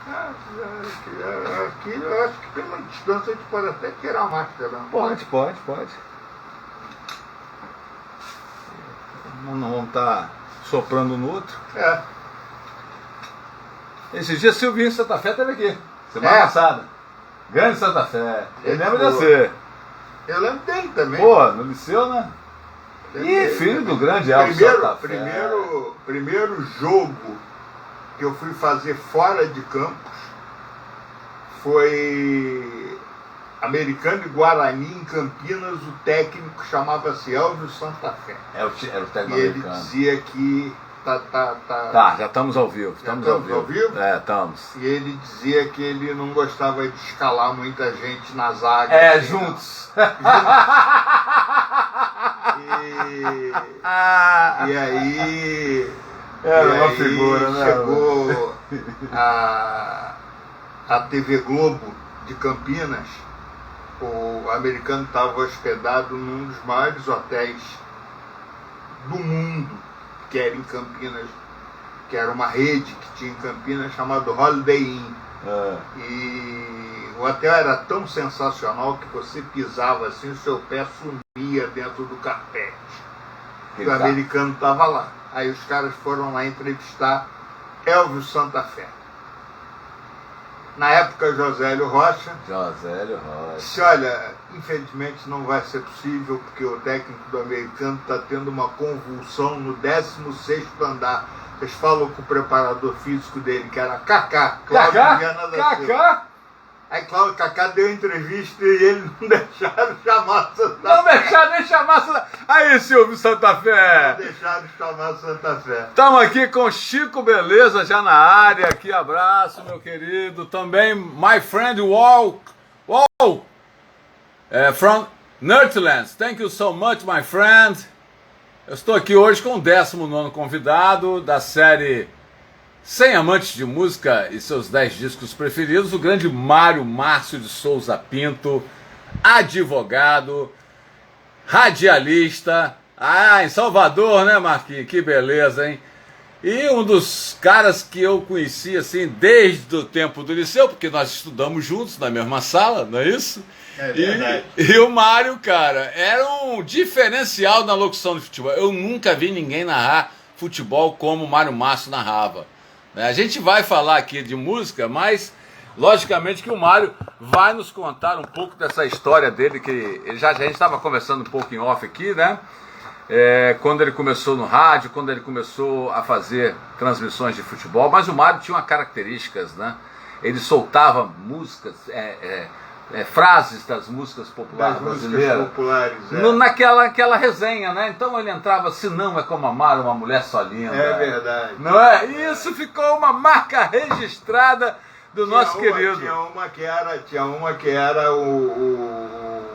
Aqui eu acho que pela distância a gente pode até tirar a máscara. Não? Pode. Não vamos estar soprando no outro. É. Esses dias Silvinho Santa Fé esteve aqui, semana passada. Grande Santa Fé. Ele lembra de você. Eu lembro dele também. Pô, no Liceu, né? E filho do grande Elvis Santa Fé. Primeiro jogo que eu fui fazer fora de campus foi Americano e Guarani em Campinas. O técnico chamava-se Elvis Santa Fé. Era o técnico e americano. Ele dizia que Tá, já estamos ao vivo. Estamos ao vivo? É, estamos. E ele dizia que ele não gostava de escalar muita gente na zaga. Assim, juntos. E aí... Era uma figura, né? Chegou a TV Globo de Campinas. O americano estava hospedado num dos maiores hotéis do mundo, que era em Campinas, que era uma rede que tinha em Campinas, chamado Holiday Inn. E o hotel era tão sensacional que você pisava assim, o seu pé sumia dentro do carpete. E o americano estava lá. Aí os caras foram lá entrevistar Elvis Santa Fé. Na época, Josélio Rocha. Disse, olha, infelizmente não vai ser possível, porque o técnico do americano está tendo uma convulsão no 16º andar. Eles falam com o preparador físico dele, que era Kaká. Kaká? Aí Cláudio Kaká deu entrevista e ele não deixaram chamar Santa Fé. Não deixaram nem chamar Santa Fé. Aí, Silvio Santa Fé. Não deixaram chamar Santa Fé. Estamos aqui com Chico Beleza já na área. Aqui, abraço, meu querido. Também, my friend Wall. From Nerdlands. Thank you so much, my friend. Eu estou aqui hoje com o 19º convidado da série 100 amantes de música e seus 10 discos preferidos, o grande Mário Márcio de Souza Pinto, advogado, radialista, em Salvador, né, Marquinhos? Que beleza, hein? E um dos caras que eu conheci, assim, desde o tempo do liceu, porque nós estudamos juntos na mesma sala, não é isso? É verdade. E o Mário, cara, era um diferencial na locução de futebol. Eu nunca vi ninguém narrar futebol como o Mário Márcio narrava. A gente vai falar aqui de música, mas logicamente que o Mário vai nos contar um pouco dessa história dele, que a gente estava conversando um pouco em off aqui, né? Quando ele começou no rádio, quando ele começou a fazer transmissões de futebol, mas o Mário tinha uma características, né? Ele soltava músicas, frases das músicas populares brasileiras, naquela resenha, né? Então ele entrava, se não é como amar uma mulher só linda. É verdade. Não é? Isso ficou uma marca registrada do nosso querido. Tinha uma que era o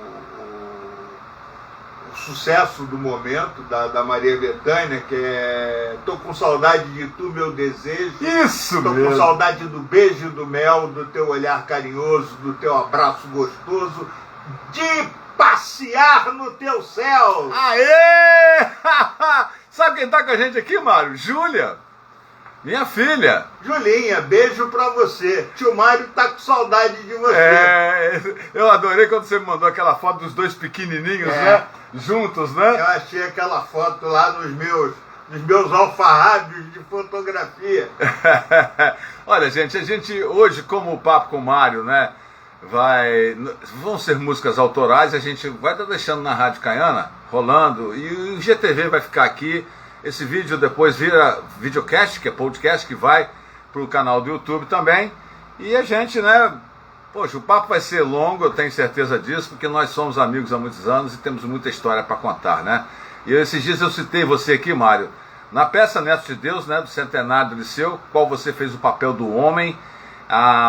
sucesso do momento da Maria Bethânia, que é Tô com saudade de tu, meu desejo. Isso Tô mesmo. com saudade do beijo do mel, do teu olhar carinhoso, do teu abraço gostoso, de passear no teu céu. Aê! Sabe quem tá com a gente aqui, Mário? Júlia, minha filha. Julinha, beijo pra você. Tio Mário tá com saudade de você. Eu adorei quando você me mandou aquela foto dos dois pequenininhos, né? Juntos, né? Eu achei aquela foto lá nos meus alfarrábios de fotografia. Olha, gente, a gente hoje, como o papo com o Mário, né? Vão ser músicas autorais, a gente vai estar deixando na Rádio Caiana, rolando, e o GTV vai ficar aqui. Esse vídeo depois vira videocast, que é podcast, que vai pro canal do YouTube também. E a gente, né? Poxa, o papo vai ser longo, eu tenho certeza disso, porque nós somos amigos há muitos anos e temos muita história para contar, né? E esses dias eu citei você aqui, Mário, na peça Neto de Deus, né, do Centenário do Liceu, qual você fez o papel do homem,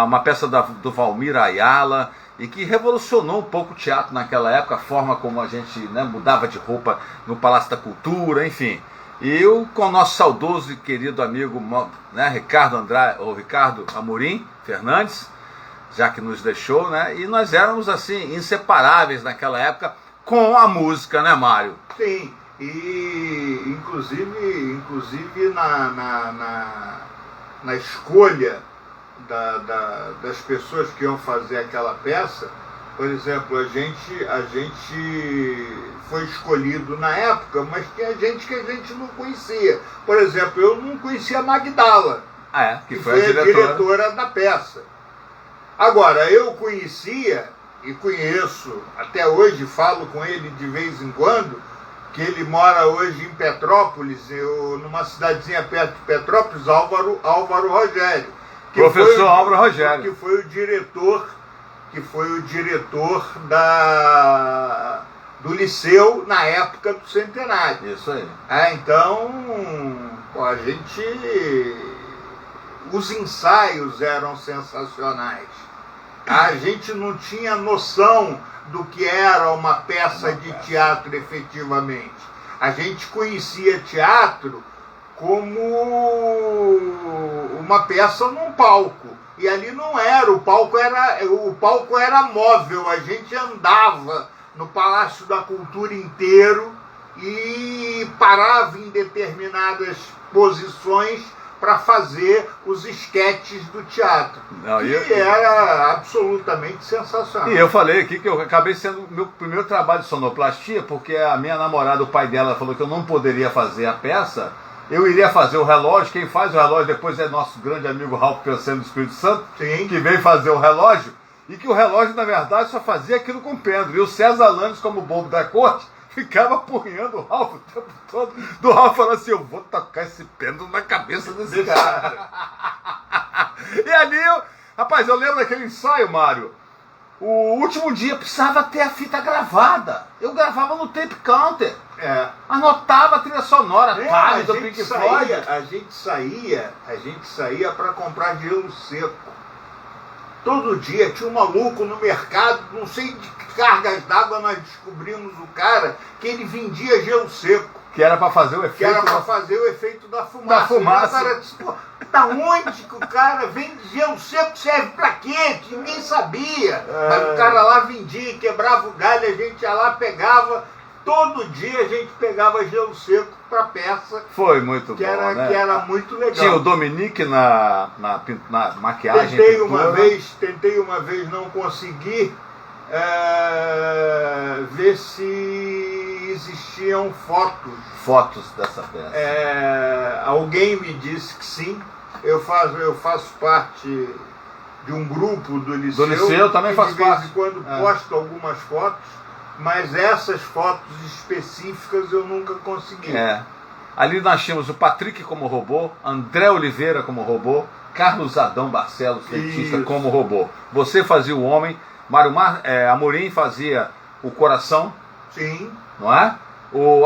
uma peça do Valmir Ayala, e que revolucionou um pouco o teatro naquela época, a forma como a gente, né, mudava de roupa no Palácio da Cultura, enfim. E eu, com o nosso saudoso e querido amigo, né, Ricardo Amorim Fernandes, já que nos deixou, né? E nós éramos, assim, inseparáveis naquela época com a música, né, Mário? Sim, e inclusive na escolha das pessoas que iam fazer aquela peça. Por exemplo, a gente foi escolhido na época, mas tinha gente que a gente não conhecia. Por exemplo, eu não conhecia a Magdala, que foi a diretora da peça. Agora, eu conhecia e conheço, até hoje falo com ele de vez em quando, que ele mora hoje em Petrópolis, numa cidadezinha perto de Petrópolis, Álvaro Rogério. Professor Álvaro Rogério. Que foi o diretor do Liceu na época do centenário. Isso aí. Então, os ensaios eram sensacionais. A gente não tinha noção do que era uma peça de teatro efetivamente. A gente conhecia teatro como uma peça num palco. E ali não era, o palco era móvel, a gente andava no Palácio da Cultura inteiro e parava em determinadas posições para fazer os esquetes do teatro. Era absolutamente sensacional. E eu falei aqui que eu acabei sendo o meu primeiro trabalho de sonoplastia, porque a minha namorada, o pai dela, falou que eu não poderia fazer a peça. Eu iria fazer o relógio, quem faz o relógio depois é nosso grande amigo Ralph Pelsen do Espírito Santo, Sim. Que veio fazer o relógio, e que o relógio, na verdade, só fazia aquilo com o Pedro. E o César Landes, como bobo da corte, ficava apurrinhando o Ralph o tempo todo. Do Ralph falando assim, eu vou tocar esse pêndulo na cabeça desse cara. E ali, rapaz, eu lembro daquele ensaio, Mário. O último dia precisava ter a fita gravada. Eu gravava no tape counter. Anotava a trilha sonora, do Pink Floyd. A gente saía para comprar gelo seco. Todo dia tinha um maluco no mercado, não sei de que cargas d'água nós descobrimos o cara, que ele vendia gelo seco. Que era para fazer o efeito da fumaça. O cara disse, pô, da onde que o cara vende gelo seco? Serve pra quê? Ninguém sabia. Mas o cara lá vendia, quebrava o galho, a gente ia lá, pegava. Todo dia a gente pegava gelo seco pra peça. Foi muito bom, né? Que era muito legal. Tinha o Dominique na maquiagem. Tentei uma vez, não consegui ver se existiam fotos dessa peça. Alguém me disse que sim. Eu faço parte de um grupo do Liceu. Do Liceu também faço parte. De vez em quando posto algumas fotos, mas essas fotos específicas eu nunca consegui. Ali nós tínhamos o Patrick como robô, André Oliveira como robô, Carlos Adão Barcelos, cientista, como robô. Você fazia o homem, Mário Amorim fazia o coração. Sim. Não é?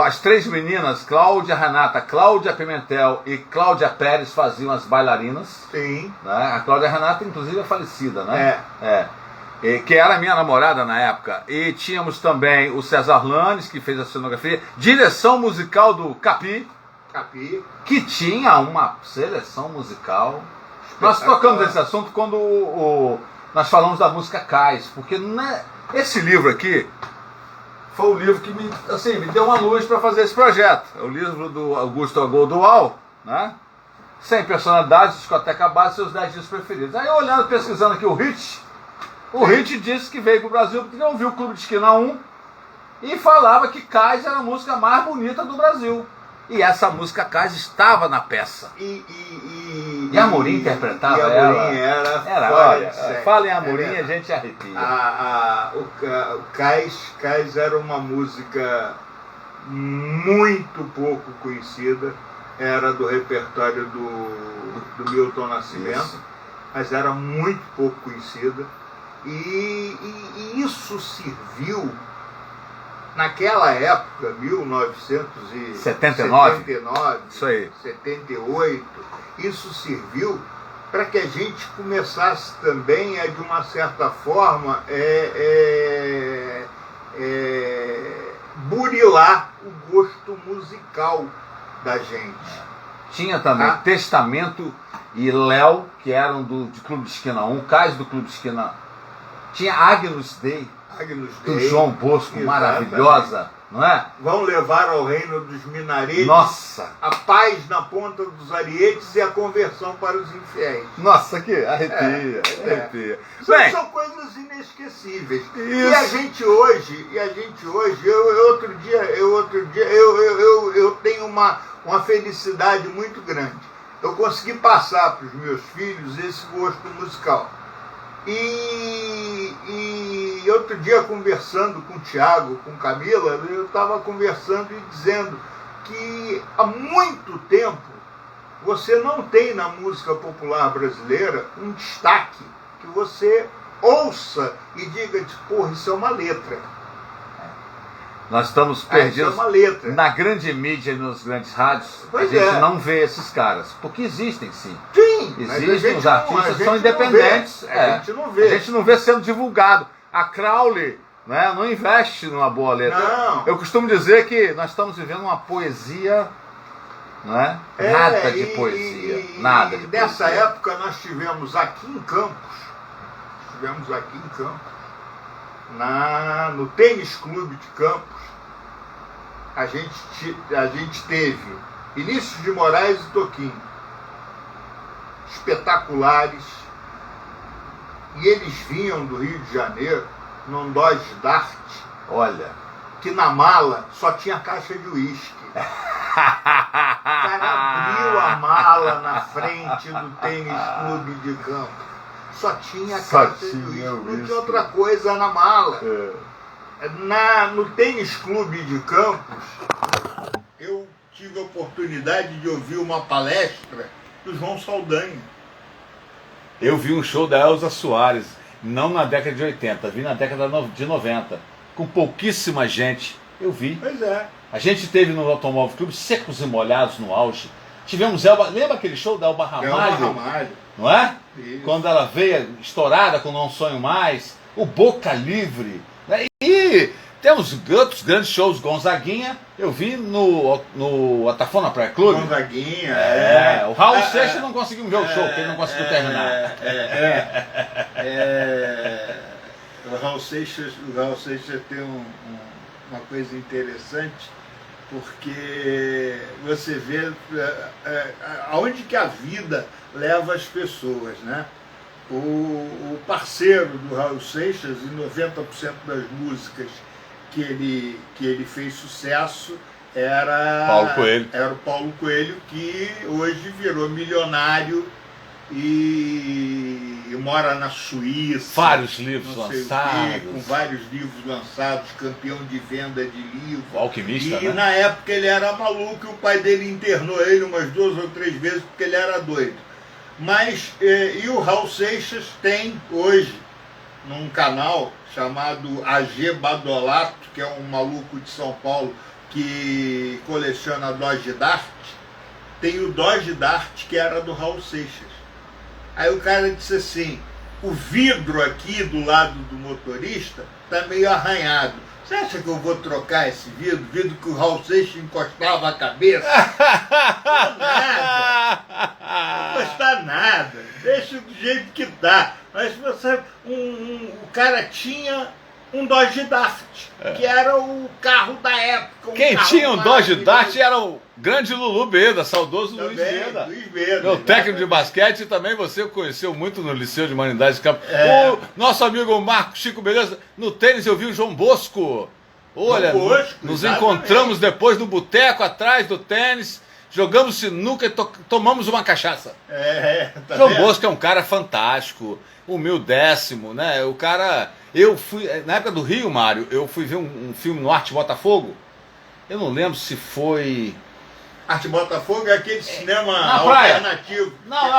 As três meninas, Cláudia Renata, Cláudia Pimentel e Cláudia Pérez faziam as bailarinas. Sim. Né? A Cláudia Renata, inclusive, é falecida, né? Que era a minha namorada na época. E tínhamos também o César Landes, que fez a cenografia, direção musical do Capi, que tinha uma seleção musical. Nós tocamos esse assunto quando nós falamos da música Cais, porque esse livro aqui foi o livro que me deu uma luz para fazer esse projeto. É o livro do Augusto Agodual, né? 100 personalidades, discoteca base, seus 10 dias preferidos. Aí eu pesquisando aqui o Hit disse que veio para o Brasil porque não viu o Clube de Esquina 1 e falava que Cais era a música mais bonita do Brasil. E essa música Cais estava na peça. E Amorim interpretava ela. Olha, fala em Amorim, a gente arrepia. O Cais era uma música muito pouco conhecida. Era do repertório do Milton Nascimento. Isso. Mas era muito pouco conhecida. E isso serviu, naquela época, 1979, isso aí. 78, isso serviu para que a gente começasse também de uma certa forma, burilar o gosto musical da gente. Tinha também Testamento e Léo, que eram de Clube de Esquina 1, Cais do Clube de Esquina. Tinha Agnus Dei, do João Bosco, maravilhosa. não é? Vão levar ao reino dos minaretes. Nossa! A paz na ponta dos arietes e a conversão para os infiéis. Nossa, que arrepia, arrepia. Bem, são coisas inesquecíveis. Isso. E a gente hoje, eu outro dia, eu tenho uma felicidade muito grande. Eu consegui passar para os meus filhos esse gosto musical. E outro dia, conversando com o Thiago, com Camila, eu estava conversando e dizendo que há muito tempo você não tem na música popular brasileira um destaque que você ouça e diga, porra, isso é uma letra. Nós estamos perdidos. Isso é uma letra. Na grande mídia e nos grandes rádios, pois a gente não vê esses caras. Porque existem, sim. Sim, existem, os artistas são independentes. A gente não vê. A gente não vê sendo divulgado. A Crowley, né, não investe numa boa letra. Não. Eu costumo dizer que nós estamos vivendo uma poesia, nada de poesia. Nada de nessa poesia. época nós tivemos aqui em Campos, no Tênis Clube de Campos, a gente teve Vinícius de Moraes e Toquinho, espetaculares, e eles vinham do Rio de Janeiro num Dodge Dart, olha, que na mala só tinha caixa de uísque. O cara abriu a mala na frente do Tênis Clube de Campos. Só tinha caixa de uísque, não tinha outra coisa na mala. No Tênis Clube de Campos, eu tive a oportunidade de ouvir uma palestra do João Saldanha. Eu vi um show da Elza Soares, não na década de 80, vi na década de 90, com pouquíssima gente. Eu vi. Pois é. A gente teve no Automóvel Clube Secos e Molhados no auge. Tivemos Elba, lembra aquele show da Elba Ramalho? Elba Ramalho. Não é? Isso. Quando ela veio estourada com Não Sonho Mais, o Boca Livre. Né? E temos outros grandes shows, Gonzaguinha, eu vi no Atafona Praia Clube. Gonzaguinha, o Raul Seixas não conseguimos ver o show, porque ele não conseguiu terminar. O Raul Seixas tem uma coisa interessante, porque você vê aonde que a vida leva as pessoas, né? O parceiro do Raul Seixas, em 90% das músicas que ele fez sucesso, era o Paulo Coelho, que hoje virou milionário e mora na Suíça. Vários livros lançados. Com vários livros lançados, campeão de venda de livros. O alquimista, e na época ele era maluco e o pai dele internou ele umas 2 ou 3 vezes porque ele era doido. Mas, e o Raul Seixas tem hoje, num canal chamado AG Badolato, que é um maluco de São Paulo que coleciona Dodge Dart, tem o Dodge Dart que era do Raul Seixas. Aí o cara disse assim, o vidro aqui do lado do motorista está meio arranhado. Você acha que eu vou trocar esse vidro? Vidro que o Raul Seixas encostava a cabeça? Nada. Não custa nada. Deixa do jeito que tá. Mas você, o cara tinha um Dodge Dart, que era o carro da época. Quem tinha um Dodge Dart era o grande Lulu Beda, saudoso Luiz Beda. Meu técnico de basquete, também você conheceu muito no Liceu de Humanidades de Campo. O nosso amigo Marco Chico Beleza, no tênis eu vi o João Bosco. Olha, nos encontramos depois no boteco atrás do tênis, jogamos sinuca e tomamos uma cachaça. João Bosco é um cara fantástico, humildéssimo, né? O cara... Eu fui, na época do Rio, Mário, eu fui ver um filme no Arte Botafogo. Eu não lembro se foi... Arte Botafogo é aquele cinema na praia. Alternativo. Não, na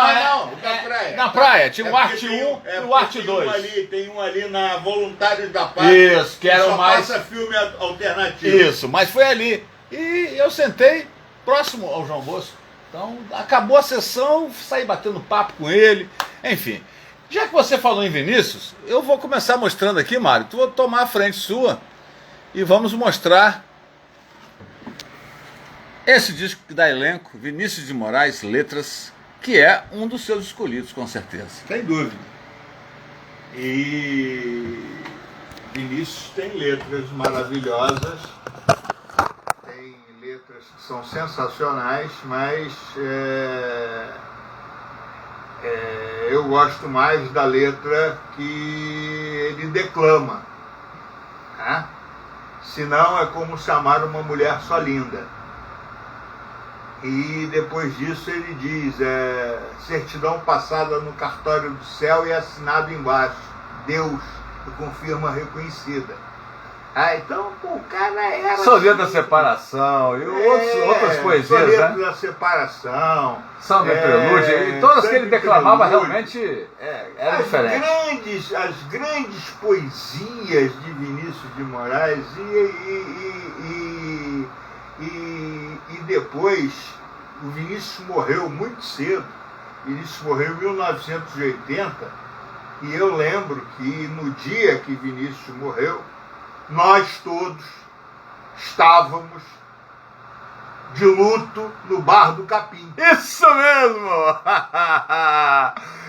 praia. Na praia, tinha o Arte 1 e o Arte 2. Tem um ali na Voluntários da Paz. Isso, que era o mais... passa filme alternativo. Isso, mas foi ali. E eu sentei próximo ao João Bosco. Então, acabou a sessão, saí batendo papo com ele, enfim... Já que você falou em Vinícius, eu vou começar mostrando aqui, Mário. Tu vou tomar a frente sua e vamos mostrar esse disco da Elenco, Vinícius de Moraes, Letras, que é um dos seus escolhidos, com certeza. Sem dúvida. E Vinícius tem letras maravilhosas letras que são sensacionais, mas eu gosto mais da letra que ele declama. Né? Senão é como se amar uma mulher só linda. E depois disso ele diz, certidão passada no cartório do céu e assinado embaixo, Deus, e confirma reconhecida. Então, pô, o cara era... Soneto da Separação e outras poesias, Soneto né? da Separação. Samba e Prelúdio, e todas que ele declamava realmente eram diferentes. As grandes poesias de Vinícius de Moraes e depois o Vinícius morreu muito cedo. Vinícius morreu em 1980 e eu lembro que no dia que Vinícius morreu, nós todos estávamos de luto no Bar do Capim. Isso mesmo!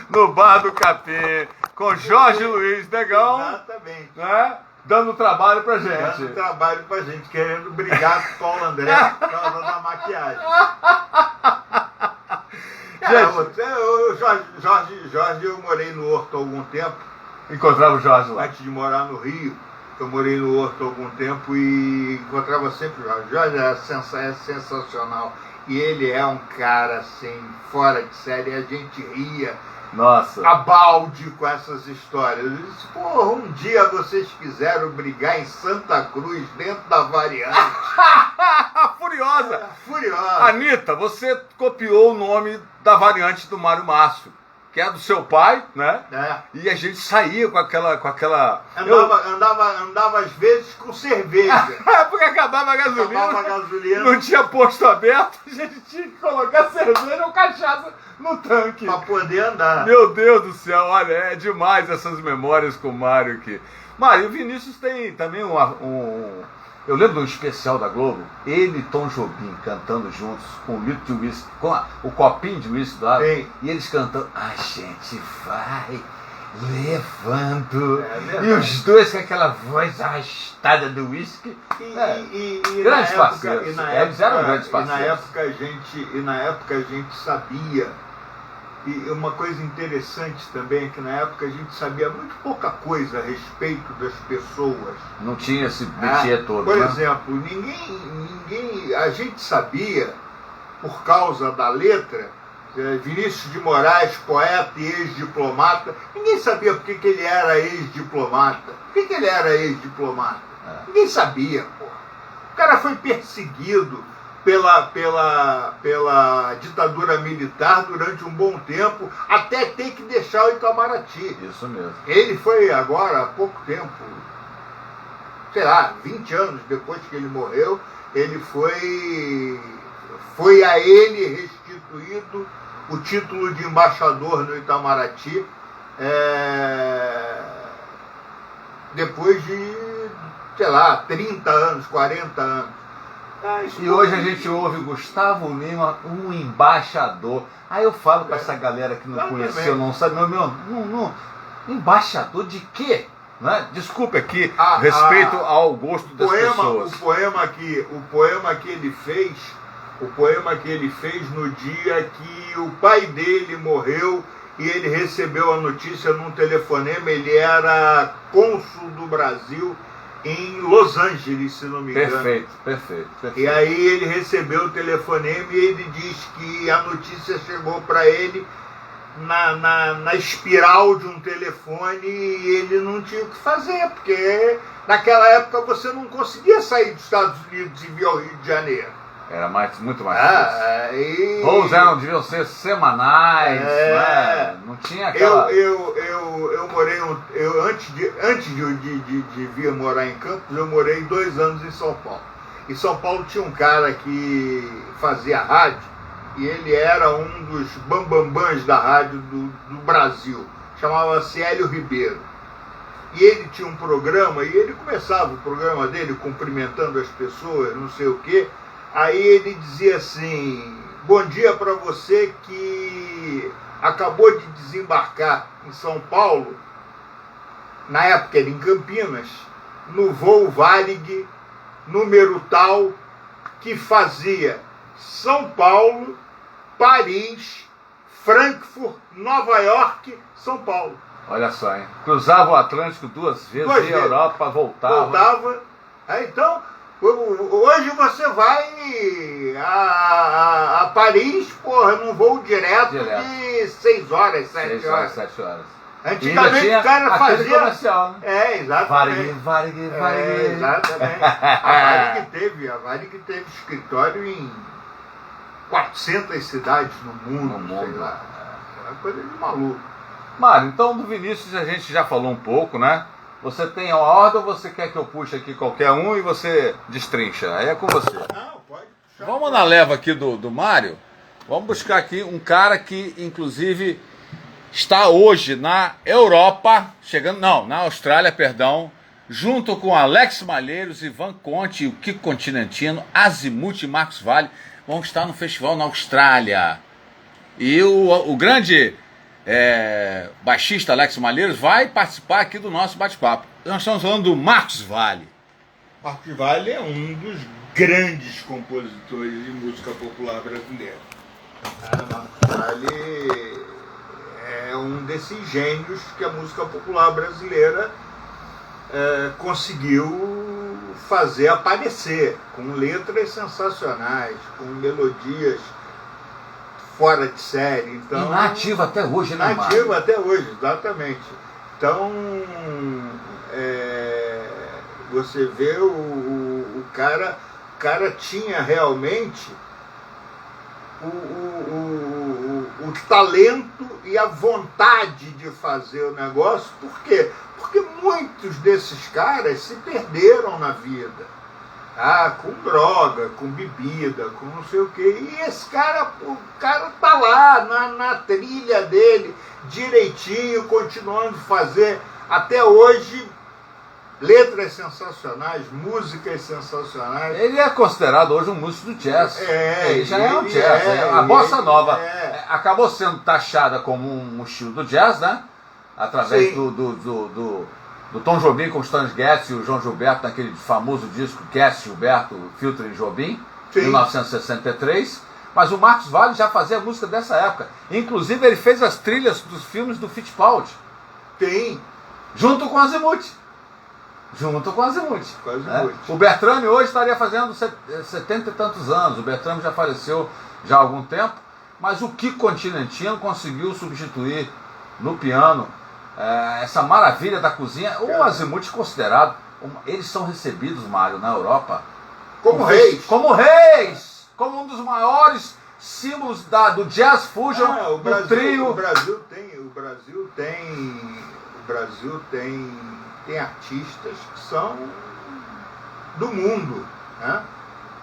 No Bar do Capim, com Jorge Luiz Negão. Exatamente. Né? Dando trabalho pra gente. Dando trabalho pra gente, querendo brigar com o Paulo André por causa da maquiagem. Jorge, eu morei no Horto há algum tempo. Encontrava o Jorge lá. Antes de morar no Rio, eu morei no Horto há algum tempo e encontrava sempre o Jorge. Jorge é sensacional. E ele é um cara assim, fora de série. A gente ria. Nossa. A balde com essas histórias. Eu disse, porra, um dia vocês quiseram brigar em Santa Cruz, dentro da Variante. Furiosa. Furiosa. Anitta, você copiou o nome da Variante do Mário Márcio, que é do seu pai, né? E a gente saía com aquela... Andava às vezes com cerveja. Porque acabava a gasolina. Acabava a gasolina. Não tinha posto aberto, a gente tinha que colocar cerveja ou cachaça no tanque. Pra poder andar. Meu Deus do céu, olha, é demais essas memórias com o Mário aqui. Mário, o Vinícius tem também eu lembro de um especial da Globo, ele e Tom Jobim cantando juntos com o litro de uísque, com o copinho de uísque do lado, e eles cantando, a gente vai levando. E os dois com aquela voz arrastada do uísque. Grandes parceiros. Eles eram grandes parceiros. E na época a gente sabia. E uma coisa interessante também é que na época a gente sabia muito pouca coisa a respeito das pessoas. Não tinha esse métier todo. Por exemplo, ninguém. A gente sabia, por causa da letra, Vinícius de Moraes, poeta e ex-diplomata, ninguém sabia por que ele era ex-diplomata. Por que ele era ex-diplomata? Ninguém sabia, porra. O cara foi perseguido pela ditadura militar durante um bom tempo, até ter que deixar o Itamaraty. Isso mesmo. Ele foi agora, há pouco tempo, sei lá, 20 anos depois que ele morreu, ele foi a ele restituído o título de embaixador no Itamaraty, depois de, sei lá, 30 anos, 40 anos. E hoje a gente ouve Gustavo Lima, um embaixador. Aí eu falo para essa galera que não conheceu, não sabe, embaixador de quê? Né? Desculpe aqui, respeito ao gosto das pessoas. O poema que ele fez no dia que o pai dele morreu e ele recebeu a notícia num telefonema. Ele era cônsul do Brasil em Los Angeles, se não me engano. Perfeito. E aí ele recebeu o telefonema e ele diz que a notícia chegou para ele na espiral de um telefone e ele não tinha o que fazer, porque naquela época você não conseguia sair dos Estados Unidos e vir ao Rio de Janeiro. Era muito mais difícil. Voos deviam ser semanais, né? Não tinha aquela... Eu morei, antes de vir morar em Campos, eu morei 2 anos em São Paulo. Em São Paulo tinha um cara que fazia rádio, e ele era um dos bambambãs da rádio do Brasil, chamava-se Hélio Ribeiro. E ele tinha um programa, e ele começava o programa dele cumprimentando as pessoas, não sei o quê. Aí ele dizia assim, bom dia para você que acabou de desembarcar em São Paulo, na época era em Campinas, no voo Varig, número tal, que fazia São Paulo, Paris, Frankfurt, Nova York, São Paulo. Olha só, hein? Cruzava o Atlântico 2 vezes, ia à Europa, voltava. Então, hoje você vai a Paris, porra, num voo direto. De 6 horas, 7 horas. 7 horas. Antigamente o cara fazia. Comercial, né? Exatamente. Varig. Exatamente. A Varig teve escritório em 400 cidades no mundo, sei lá. Era coisa de maluco. Mário, então do Vinícius a gente já falou um pouco, né? Você tem a ordem ou você quer que eu puxe aqui qualquer um e você destrincha? Aí é com você. Não, pode puxar. Vamos na leva aqui do Mário. Vamos buscar aqui um cara que, inclusive, está hoje na Europa, na Austrália, perdão, junto com Alex Malheiros, Ivan Conte, o Kiko Continentino, Azimuth e Marcos Valle, vão estar no festival na Austrália. E o grande baixista Alex Malheiros vai participar aqui do nosso bate-papo. Nós estamos falando do Marcos Valle. Marcos Valle é um dos grandes compositores de música popular brasileira. Marcos Valle é um desses gênios que a música popular brasileira conseguiu fazer aparecer, com letras sensacionais, com melodias fora de série. Então, e nativa até hoje, né, Mário? Nativa até hoje, exatamente. Então, você vê o cara tinha realmente o talento e a vontade de fazer o negócio. Por quê? Porque muitos desses caras se perderam na vida. Com droga, com bebida, com não sei o quê. E esse cara, o cara tá lá na trilha dele, direitinho, continuando a fazer até hoje letras sensacionais, músicas sensacionais. Ele é considerado hoje um músico do jazz. Ele já é um jazz. A bossa nova acabou sendo taxada como um estilo do jazz, né? Através do Tom Jobim com o Stan Getz e o João Gilberto naquele famoso disco Getz Gilberto Featuring Jobim, 1963. Mas o Marcos Valle já fazia música dessa época. Inclusive ele fez as trilhas dos filmes do Fittipaldi. Junto com Azimuth. O Bertrame hoje estaria fazendo 70 e tantos anos. O Bertrame já faleceu já há algum tempo. Mas o Kiko Continentino conseguiu substituir no piano essa maravilha da cozinha. O Azimuth considerado, eles são recebidos, Mário, na Europa como reis. Como um dos maiores símbolos do jazz fusion, do trio. O Brasil tem artistas que são do mundo, né?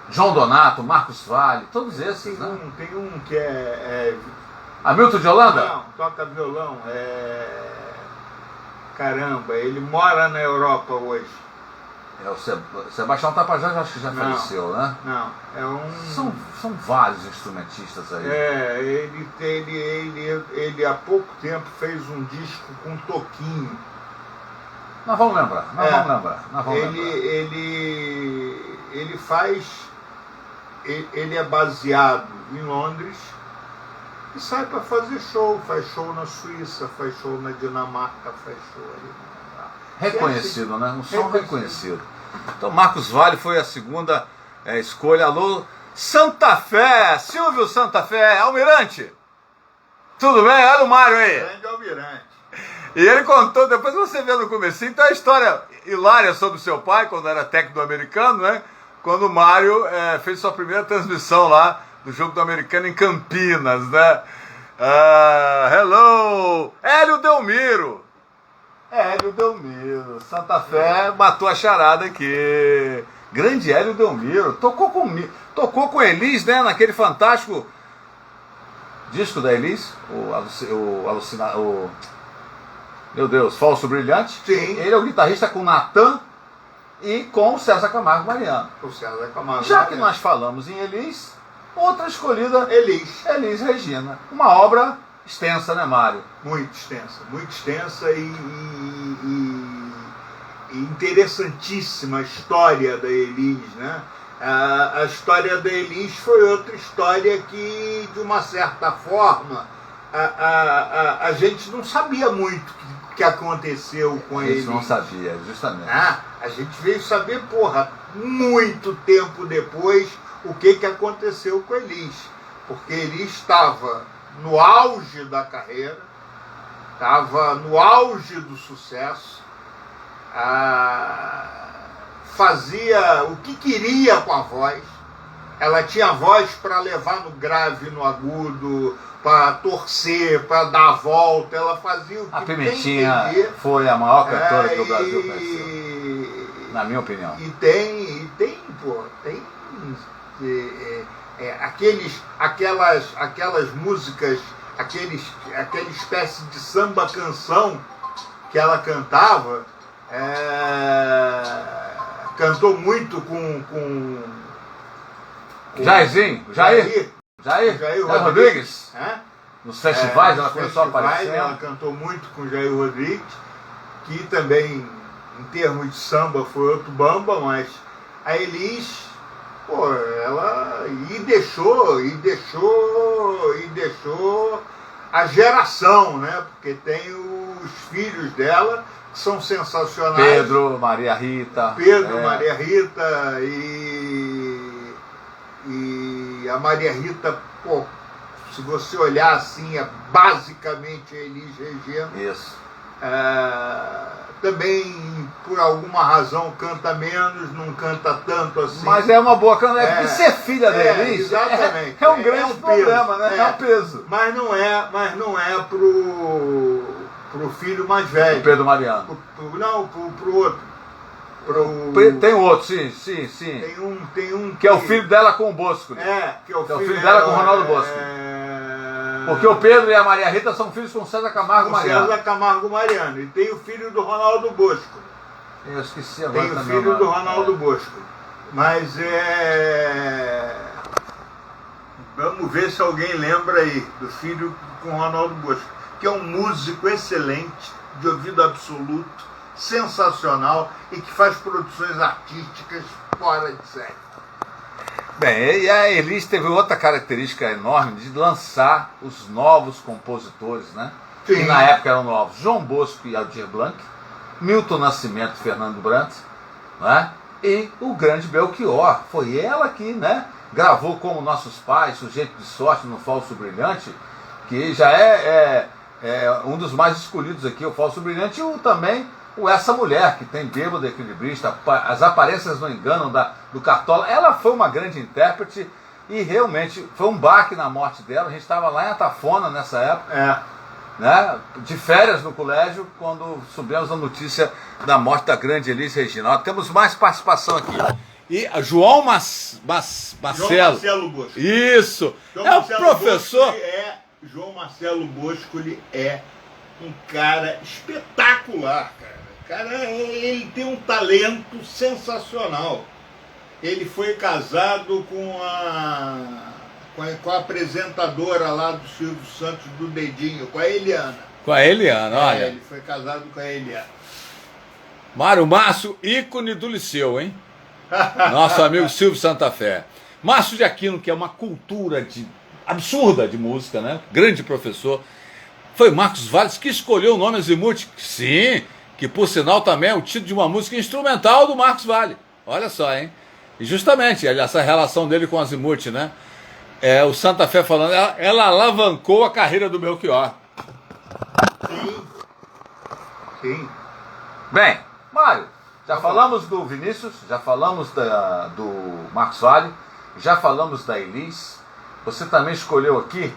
João Donato, Marcos Valle, todos esses, né? Tem um que Hamilton de Holanda? Não, toca violão. Caramba, ele mora na Europa hoje. O Sebastião Tapajós, acho que já faleceu, né? Não, São vários instrumentistas aí. Ele há pouco tempo fez um disco com Toquinho. Nós vamos lembrar. Ele é baseado em Londres e sai para fazer show. Faz show na Suíça, faz show na Dinamarca, faz show ali. Reconhecido, né? Um som reconhecido. Então, Marcos Valle foi a segunda escolha. Alô, Santa Fé, Silvio Santa Fé, Almirante. Tudo bem? Olha o Mário aí. Grande Almirante. E ele contou, depois você vê no comecinho, então a história hilária sobre o seu pai, quando era técnico do Americano, né? Quando o Mário fez sua primeira transmissão lá do jogo do Americano em Campinas, né? Hello! Hélio Delmiro, Santa Fé matou a charada aqui. Grande Hélio Delmiro. Tocou com Elis, né? Naquele fantástico disco da Elis, meu Deus, Falso Brilhante. Sim. Ele é o guitarrista com Natan e com o César Camargo Mariano. Já que nós falamos em Elis, outra escolhida, Elis Regina. Uma obra extensa, né, Mário? Muito extensa e interessantíssima a história da Elis, né? A história da Elis foi outra história que, de uma certa forma, a gente não sabia muito o que aconteceu com ele. A gente não sabia, justamente. A gente veio saber, muito tempo depois, o que aconteceu com Elis. Porque Elis estava no auge da carreira, estava no auge do sucesso, fazia o que queria com a voz. Ela tinha voz para levar no grave, no agudo, para torcer, para dar a volta. Ela fazia o que a Pimentinha foi a maior cantora que o Brasil conheceu, na minha opinião. E tem aquelas músicas, aquela espécie de samba canção que ela cantava. Cantou muito com Jair Rodrigues. Nos festivais ela começou a aparecer. Ela cantou muito com Jair Rodrigues, que também, em termos de samba, foi outro bamba, mas a Elis, ela deixou a geração, né? Porque tem os filhos dela, que são sensacionais. Pedro, Maria Rita. Maria Rita e a Maria Rita, se você olhar assim, é basicamente a Elis Regina. Isso. Também, por alguma razão, canta menos, não canta tanto assim. Mas é uma boa cantora, porque ser filha da Elis exatamente. É um grande problema, né? É um peso. Mas não é pro filho mais velho. O Pedro Mariano. Pro outro. Tem outro, sim. Tem um que é o filho dela com o Bosco. Que é o filho dela com o Ronaldo Bosco. Porque o Pedro e a Maria Rita são filhos com César Camargo Mariano. César Camargo Mariano. E tem o filho do Ronaldo Bosco. Eu esqueci agora também. Tem o também filho do Ronaldo Bosco. Mas vamos ver se alguém lembra aí do filho com o Ronaldo Bosco, que é um músico excelente, de ouvido absoluto, sensacional e que faz produções artísticas fora de série. Bem, e a Elis teve outra característica enorme de lançar os novos compositores, né? Sim. Que na época eram novos: João Bosco e Aldir Blanc, Milton Nascimento e Fernando Brant, né? E o grande Belchior. Foi ela que, né, gravou Como Nossos Pais, Sujeito de Sorte no Falso Brilhante, que já é um dos mais escolhidos aqui, o Falso Brilhante, e também Essa Mulher, que tem Bêbado Equilibrista, As Aparências Não Enganam, do Cartola. Ela foi uma grande intérprete e realmente foi um baque na morte dela. A gente estava lá em Atafona nessa época, né, de férias no colégio, quando soubemos a notícia da morte da grande Elis Regina. Ó, temos mais participação aqui. E João Marcelo Bosco. Isso! João o professor. João Marcelo Bosco é um cara espetacular, cara. Ele tem um talento sensacional. Ele foi casado com a apresentadora lá do Silvio Santos, do Dedinho, com a Eliana. Com a Eliana, olha. Ele foi casado com a Eliana. Mário Márcio, ícone do Liceu, hein? Nosso amigo Silvio Santa Fé. Márcio de Aquino, que é uma cultura absurda de música, né? Grande professor. Foi Marcos Valles que escolheu o nome Azimuth. Sim, que por sinal também é o título de uma música instrumental do Marcos Valles. Olha só, hein? E justamente essa relação dele com Azimuth, né? O Santa Fé falando, ela alavancou a carreira do Belchior. Sim. Bem, Mário, já falamos do Vinícius, já falamos do Marcos Valles, já falamos da Elis. Você também escolheu aqui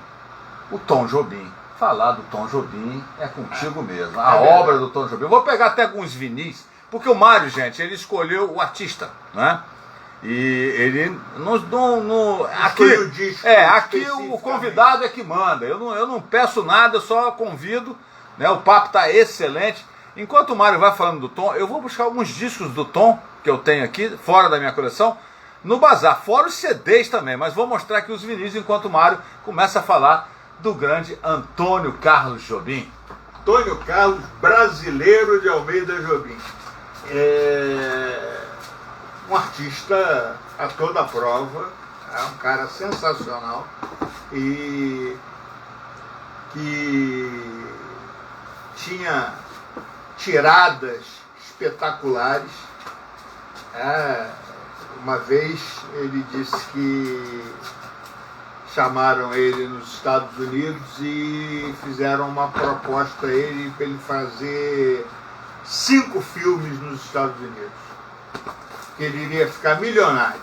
o Tom Jobim. Falar do Tom Jobim é contigo mesmo. A obra do Tom Jobim. Eu vou pegar até alguns vinis, porque o Mário, gente, ele escolheu o artista, né? E ele aqui o convidado é que manda. Eu não peço nada, eu só convido, né? O papo está excelente. Enquanto o Mário vai falando do Tom, eu vou buscar alguns discos do Tom que eu tenho aqui, fora da minha coleção, no bazar, fora os CDs também, mas vou mostrar aqui os vinis enquanto o Mário começa a falar do grande Antônio Carlos Jobim. Antônio Carlos, brasileiro de Almeida Jobim. um artista a toda prova, é um cara sensacional e que tinha tiradas espetaculares. Uma vez ele disse que chamaram ele nos Estados Unidos e fizeram uma proposta a ele para ele fazer 5 filmes nos Estados Unidos. Ele iria ficar milionário.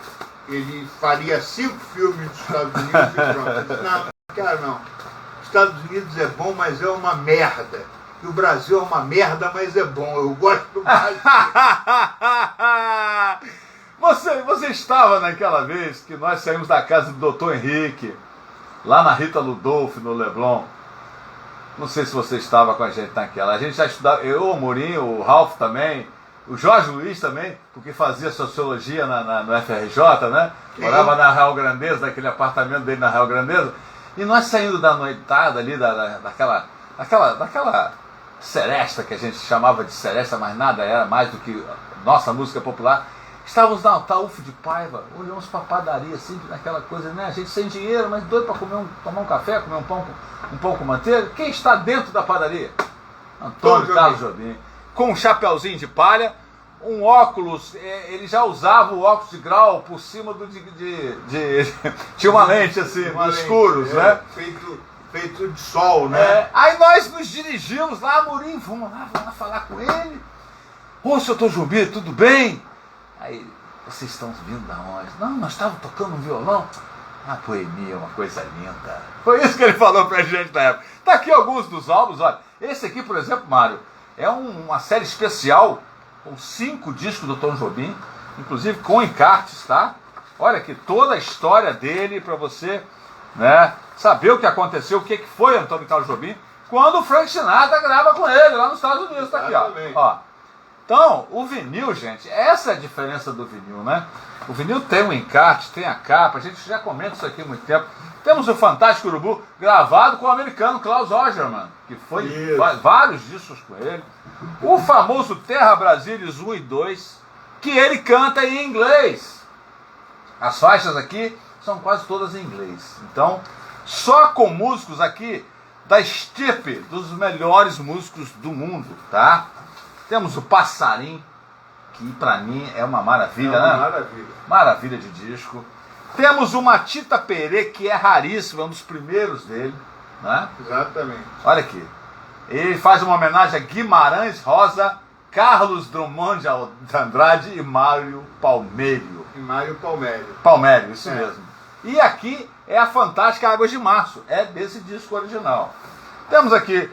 Ele faria 5 filmes nos Estados Unidos e pronto. Ele disse, não quero não. Estados Unidos é bom, mas é uma merda. E o Brasil é uma merda, mas é bom. Eu gosto do Brasil. Você estava naquela vez que nós saímos da casa do Dr. Henrique, lá na Rita Ludolph, no Leblon. Não sei se você estava com a gente naquela. A gente já estudava, eu, o Mourinho, o Ralph também, o Jorge Luiz também, porque fazia sociologia no FRJ, né? Morava na Real Grandeza, naquele apartamento dele na Real Grandeza. E nós saindo da noitada ali, daquela seresta, que a gente chamava de seresta, mas nada era mais do que nossa música popular. Estávamos na Taúfo de Paiva, olhamos para a padaria, assim, naquela coisa, né? A gente sem dinheiro, mas doido para tomar um café, comer um pão com manteiga. Quem está dentro da padaria? Antônio Carlos Jobim. Com um chapeuzinho de palha, um óculos, ele já usava o óculos de grau por cima tinha uma lente assim, escuros, né? Feito de sol, né? Aí nós nos dirigimos lá, Mourinho, vamos lá falar com ele. Ô, seu Dr. Jobim, tudo bem? Aí, vocês estão vindo da onde? Não, nós estávamos tocando um violão. Ah, poemia, uma coisa linda. Foi isso que ele falou pra gente na época. Tá aqui alguns dos álbuns, olha. Esse aqui, por exemplo, Mário, é uma série especial com 5 discos do Tom Jobim, inclusive com encartes, tá? Olha aqui, toda a história dele pra você, né, saber o que aconteceu, o que foi Antônio Carlos Jobim, quando o Frank Sinatra grava com ele lá nos Estados Unidos, tá aqui, ó. Então, o vinil, gente, essa é a diferença do vinil, né? O vinil tem um encarte, tem a capa, a gente já comenta isso aqui há muito tempo. Temos o Fantástico Urubu, gravado com o americano Klaus Ogerman, que foi vários discos com ele. O famoso Terra Brasilis 1 e 2, que ele canta em inglês. As faixas aqui são quase todas em inglês. Então, só com músicos aqui da estirpe dos melhores músicos do mundo, tá? Temos o Passarim, que pra mim é uma maravilha, né? Maravilha. Maravilha de disco. Temos o Matita Perê, que é raríssimo, é um dos primeiros dele, né? Exatamente. Olha aqui. Ele faz uma homenagem a Guimarães Rosa, Carlos Drummond de Andrade e Mário Palmério. Palmério, isso mesmo. E aqui é a fantástica Águas de Março, é desse disco original. Temos aqui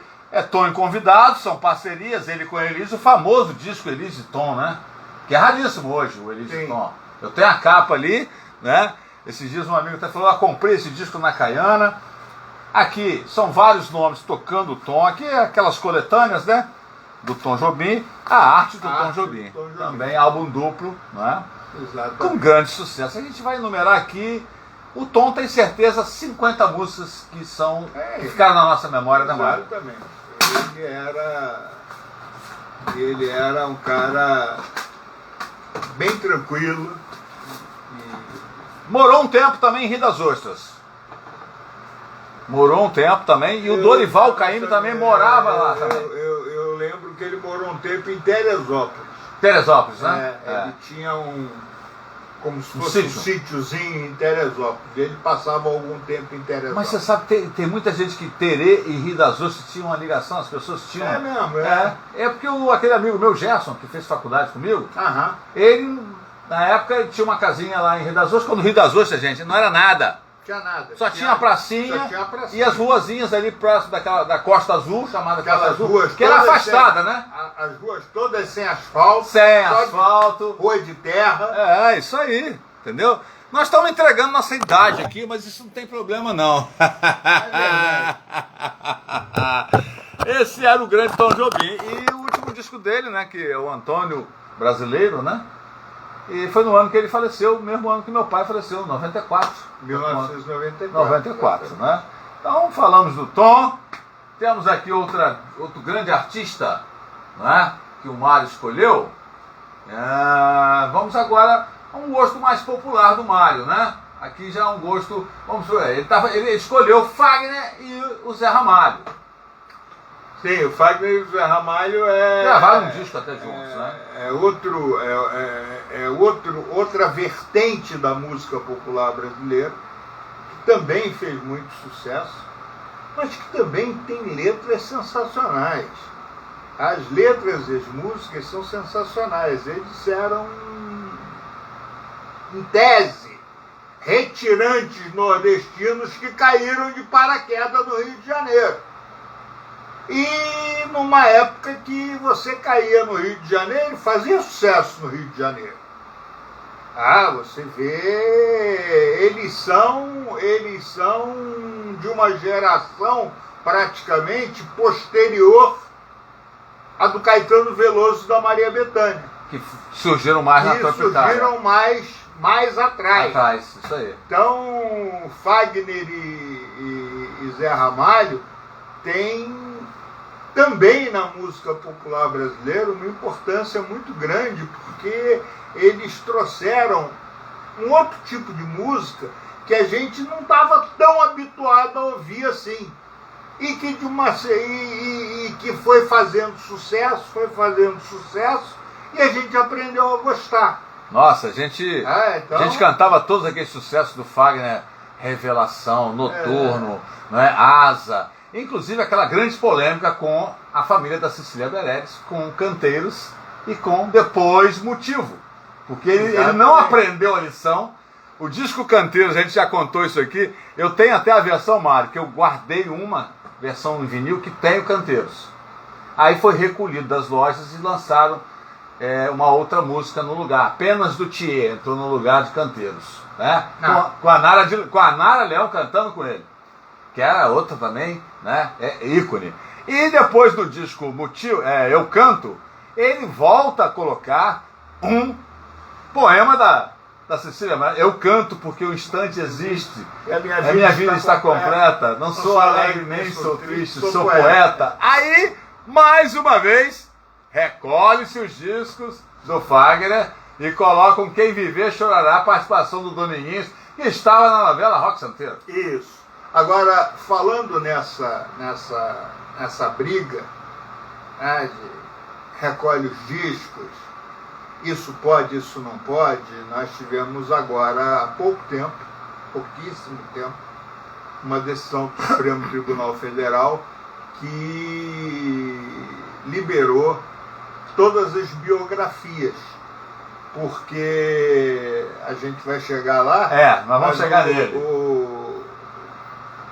Tom e Convidado, são parcerias, ele com a Elise, o famoso disco Elise e Tom, né? Que é raríssimo hoje, o Elise e Tom. Eu tenho a capa ali, né? Esses dias um amigo até falou, comprei esse disco na Caiana. Aqui são vários nomes tocando o Tom, aqui é aquelas coletâneas, né? Do Tom Jobim, a arte do Tom Jobim. Também álbum duplo, né? Exatamente. Com grande sucesso. A gente vai enumerar aqui. O Tom tem certeza 50 músicas que ficaram na nossa memória, né, Mário? Exatamente. Ele era um cara bem tranquilo. Morou um tempo também em Rio das Ostras. Morou um tempo também. E o Dorival Caymmi também morava lá também. Eu lembro que ele morou um tempo em Teresópolis. Teresópolis, né? Ele tinha como se fosse um sítiozinho em Teresópolis. Ele passava algum tempo em Teresópolis. Mas você sabe, tem muita gente que Terê e Rio das Ostras tinham uma ligação, as pessoas tinham. É mesmo, É porque aquele amigo meu, Gerson, que fez faculdade comigo, ele, na época, tinha uma casinha lá em Rio das Ostras. Quando Rio das Ostras, gente, não era nada. Tinha nada. Só tinha a pracinha e as ruazinhas ali próximo da Costa Azul, chamada Costa Azul, que era afastada, né? As ruas todas sem asfalto. Sem asfalto. Rua de terra. É, isso aí, entendeu? Nós estamos entregando nossa idade aqui, mas isso não tem problema não. Esse era o grande Tom Jobim. E o último disco dele, né, que é o Antônio Brasileiro, né? E foi no ano que ele faleceu, o mesmo ano que meu pai faleceu, 94. 1994. Né? Então, falamos do Tom. Temos aqui outro grande artista, né, que o Mário escolheu. Vamos agora um gosto mais popular do Mário, né? Aqui já é um gosto, vamos ver, ele escolheu o Fagner e o Zé Ramalho. Sim, o Fagner e o Zé Ramalho gravaram um disco até juntos, né? Outra vertente da música popular brasileira, que também fez muito sucesso, mas que também tem letras sensacionais. As letras e as músicas são sensacionais. Eles eram, em tese, retirantes nordestinos que caíram de paraquedas no Rio de Janeiro. E numa época que você caía no Rio de Janeiro, fazia sucesso no Rio de Janeiro. Você vê, eles são de uma geração praticamente posterior à do Caetano Veloso e da Maria Bethânia. Que surgiram mais na tropical. Surgiram mais atrás. Isso aí. Então, Fagner e Zé Ramalho têm também na música popular brasileira uma importância muito grande, porque eles trouxeram um outro tipo de música que a gente não estava tão habituado a ouvir assim. E que foi fazendo sucesso, e a gente aprendeu a gostar. Nossa, a gente cantava todos aqueles sucessos do Fagner, Revelação, Noturno, né, Asa, inclusive aquela grande polêmica com a família da Cecília Meirelles, com Canteiros e com depois Motivo, porque ele não aprendeu a lição. O disco Canteiros, a gente já contou isso aqui, eu tenho até a versão, Mário, que eu guardei uma versão em vinil que tem o Canteiros. Aí foi recolhido das lojas e lançaram uma outra música no lugar. Apenas do Thier entrou no lugar de Canteiros, né? Com a Nara Leão cantando com ele, que era outra também, né? Ícone. E depois do disco Motivo, Eu Canto, ele volta a colocar um poema da Cecília Meirelles. Eu canto porque o instante existe, a minha vida está completa, não sou alegre nem sou triste, sou poeta. Aí, mais uma vez, recolhe-se os discos do Fagner e colocam Quem Viver Chorará, participação do Dominguinhos, que estava na novela Rock Santeiro. Isso. Agora, falando nessa briga, né, de recolhe os discos, isso pode, isso não pode, nós tivemos agora, há pouquíssimo tempo, uma decisão do Supremo Tribunal Federal que liberou todas as biografias, porque a gente vai chegar lá. Nós vamos chegar nele.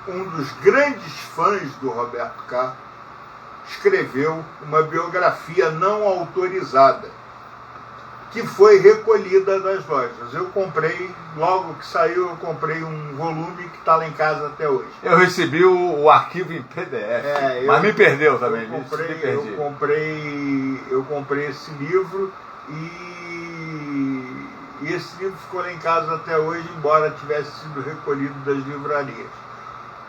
Um dos grandes fãs do Roberto Carlos escreveu uma biografia não autorizada, que foi recolhida das lojas. Eu comprei, logo que saiu, eu comprei um volume que está lá em casa até hoje. Eu recebi o arquivo em PDF, mas me perdeu também. Eu comprei esse livro e esse livro ficou lá em casa até hoje, embora tivesse sido recolhido das livrarias.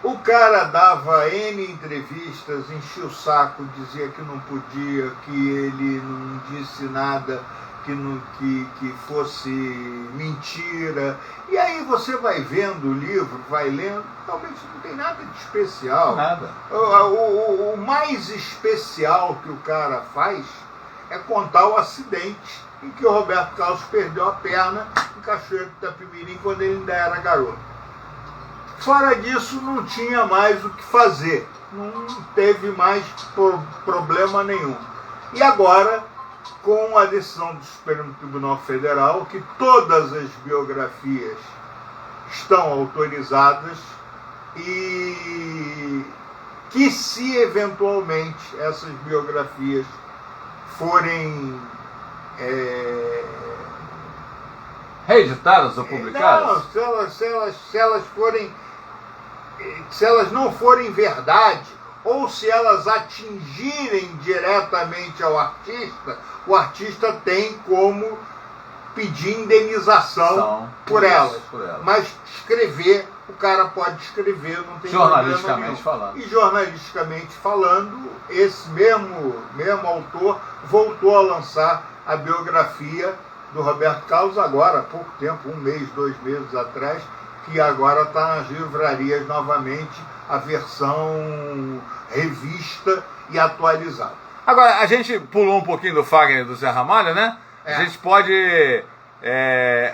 O cara dava N entrevistas, enchia o saco, dizia que não podia, que ele não disse nada que fosse mentira. E aí você vai vendo o livro, vai lendo, talvez não tem nada de especial. Nada. O mais especial que o cara faz é contar o acidente em que o Roberto Carlos perdeu a perna em Cachoeiro do Itapemirim quando ele ainda era garoto. Fora disso, não tinha mais o que fazer, não teve mais problema nenhum. E agora, com a decisão do Supremo Tribunal Federal, que todas as biografias estão autorizadas e que, se eventualmente essas biografias forem reeditadas ou publicadas? Não, se elas não forem verdade, ou se elas atingirem diretamente ao artista, o artista tem como pedir indenização por elas. Mas escrever, o cara pode escrever, não tem jornalisticamente falando. E jornalisticamente falando, esse mesmo autor voltou a lançar a biografia do Roberto Carlos agora, há pouco tempo, 1 mês, 2 meses atrás, que agora está nas livrarias novamente a versão revista e atualizada. Agora, a gente pulou um pouquinho do Fagner e do Zé Ramalho, né? A gente pode...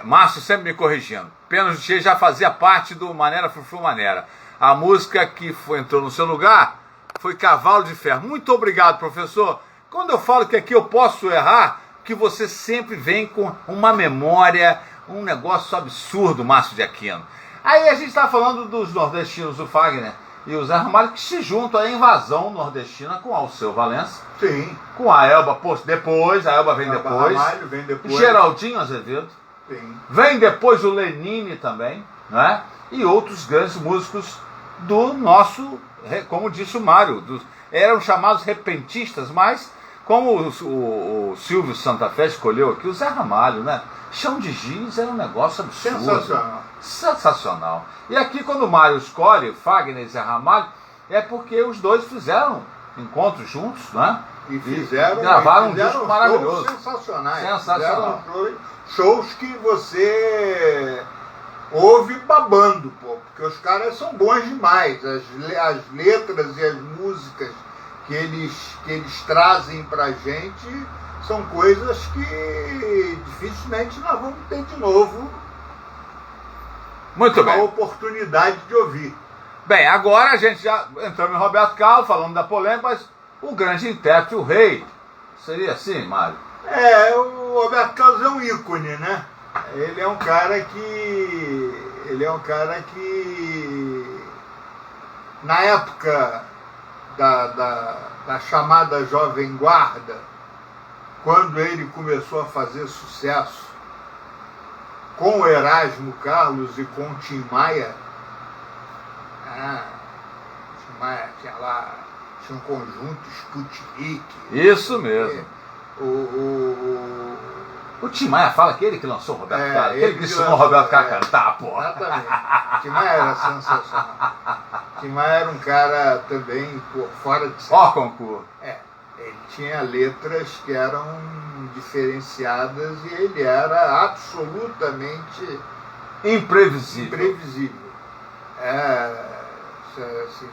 Márcio sempre me corrigindo. Pena Justiça já fazia parte do Manera Frufru Manera. A música que entrou no seu lugar foi Cavalo de Ferro. Muito obrigado, professor. Quando eu falo que aqui eu posso errar, que você sempre vem com uma memória, um negócio absurdo, Márcio de Aquino. Aí a gente está falando dos nordestinos, o Fagner e o Zé Ramalho, que se juntam à invasão nordestina com Alceu Valença. Sim. Com a Elba, depois, a Elba vem depois. Ramalho vem depois. Geraldinho Azevedo. Sim. Vem depois o Lenine também, né? E outros grandes músicos do nosso, como disse o Mário, eram chamados repentistas, mas como o Silvio Santa Fé escolheu aqui, o Zé Ramalho, né? Chão de Giz era um negócio absurdo. Sensacional. Sensacional. E aqui quando o Mário escolhe Fagner e Zé Ramalho, é porque os dois fizeram encontros juntos, né? E gravaram um disco shows maravilhoso. Sensacionais. Sensacional. Shows que você ouve babando, pô, porque os caras são bons demais. As letras e as músicas que eles trazem pra gente são coisas que dificilmente nós vamos ter de novo. Muito bem. A oportunidade de ouvir. Bem, agora a gente já entramos em Roberto Carlos, falando da polêmica, mas o grande intérprete, o rei, seria assim, Mário? O Roberto Carlos é um ícone, né? Ele é um cara que na época da chamada Jovem Guarda, quando ele começou a fazer sucesso com o Erasmo Carlos e com o Tim Maia, Tim Maia tinha um conjunto Sputnik. Isso mesmo. O Tim Maia fala que ele que lançou o Roberto Carlos, ele que ensinou o Roberto Carlos a cantar, pô. Exatamente. Tim Maia era sensacional. Tim Maia era um cara também fora de série. Ó, concurso. Ele tinha letras que eram diferenciadas e ele era absolutamente imprevisível.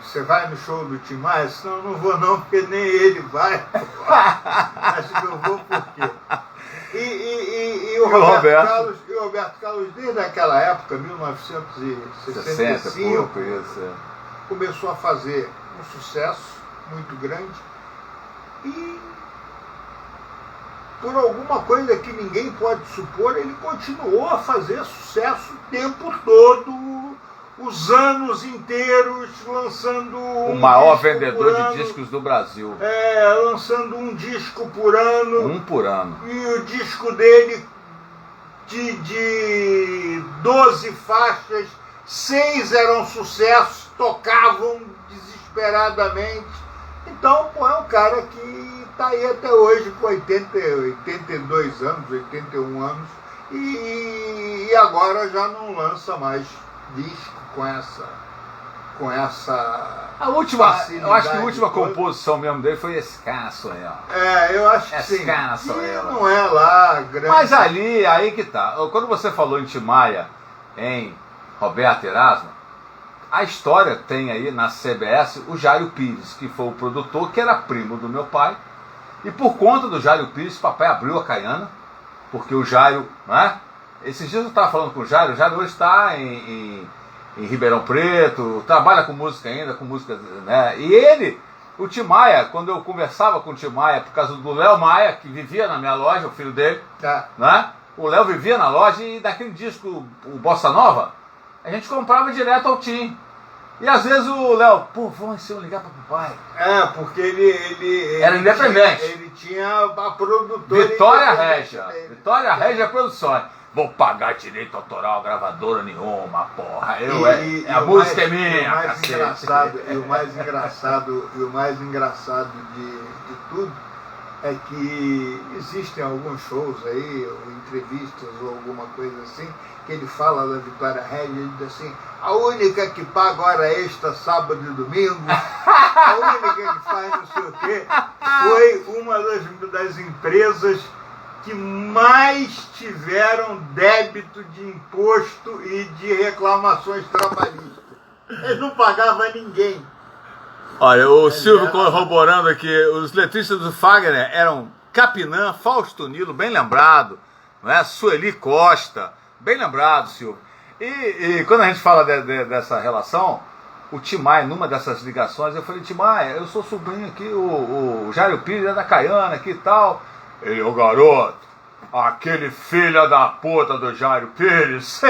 Você vai no show do Tim Maia? Senão eu não vou não, porque nem ele vai. Acho que eu vou por quê? E o Roberto Carlos, desde aquela época, 1965, começou a fazer um sucesso muito grande e, por alguma coisa que ninguém pode supor, ele continuou a fazer sucesso o tempo todo, os anos inteiros, lançando o maior vendedor de discos do Brasil. Lançando um disco por ano. Um por ano. E o disco dele, de 12 faixas, 6 eram sucessos, tocavam desesperadamente. Então, é um cara que está aí até hoje com 82 anos, 81 anos, e agora já não lança mais disco com essa eu acho que a última composição mesmo dele foi Escasso, eu acho que sim. Escasso, não é lá grande. Mas aí que tá. Quando você falou em Tim Maia, em Roberto Erasmo, a história tem aí na CBS o Jairo Pires, que foi o produtor, que era primo do meu pai, e por conta do Jairo Pires, papai abriu a Caiana, porque o Jairo, né? Esses dias eu estava falando com o Jairo hoje está em Ribeirão Preto, trabalha com música ainda, né? E o Tim Maia, quando eu conversava com o Tim Maia, por causa do Léo Maia, que vivia na minha loja, o filho dele, né? O Léo vivia na loja e daquele disco, o Bossa Nova, a gente comprava direto ao Tim. E às vezes o Léo, vamos ligar para o papai. Porque ele era independente. Ele tinha a produtora. Vitória Régia Produções. Vou pagar direito autoral, gravadora nenhuma, porra. A música é minha, o mais engraçado de tudo é que existem alguns shows aí, ou entrevistas, ou alguma coisa assim, que ele fala da Vitória Régia, ele diz assim: a única que paga hora extra sábado e domingo, a única que faz não sei o quê, foi uma das empresas que mais tiveram débito de imposto e de reclamações trabalhistas. Eles não pagavam a ninguém. Olha, o Silvio corroborando aqui, os letristas do Fagner eram Capinã, Fausto Nilo, bem lembrado, não é? Sueli Costa, bem lembrado, Silvio. E quando a gente fala dessa relação, o Timaya, numa dessas ligações, eu falei, Timaya, eu sou sobrinho aqui, o Jairo Pires é da Caiana aqui e tal. Ele, ô garoto, aquele filho da puta do Jairo Pires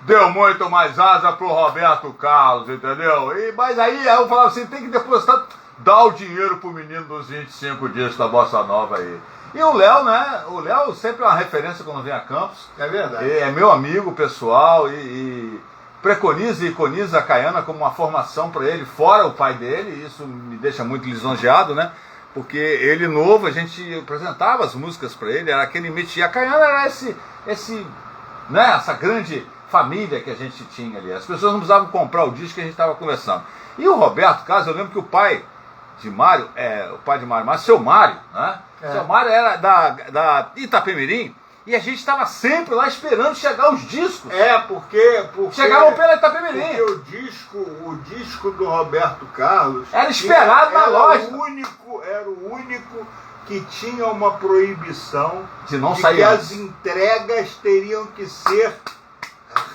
deu muito mais asa pro Roberto Carlos, entendeu? Mas aí eu falava assim, tem que depositar, dar o dinheiro pro menino dos 25 dias da Bossa Nova aí. E o Léo, né? O Léo sempre é uma referência quando vem a Campos. É verdade. É meu amigo pessoal e preconiza e iconiza a Caiana como uma formação para ele, fora o pai dele, e isso me deixa muito lisonjeado, né? Porque ele novo, a gente apresentava as músicas para ele, era aquele métier. A Caiana era né, essa grande família que a gente tinha ali. As pessoas não precisavam comprar o disco que a gente estava conversando. E o Roberto Carlos, eu lembro que o pai de Mário, mas seu Mário, né? Seu Mário era da Itapemirim, e a gente estava sempre lá esperando chegar os discos. Porque chegavam pela Itapemirim. Porque o disco do Roberto Carlos era esperado na loja. Era o único que tinha uma proibição de não sair que antes. As entregas teriam que ser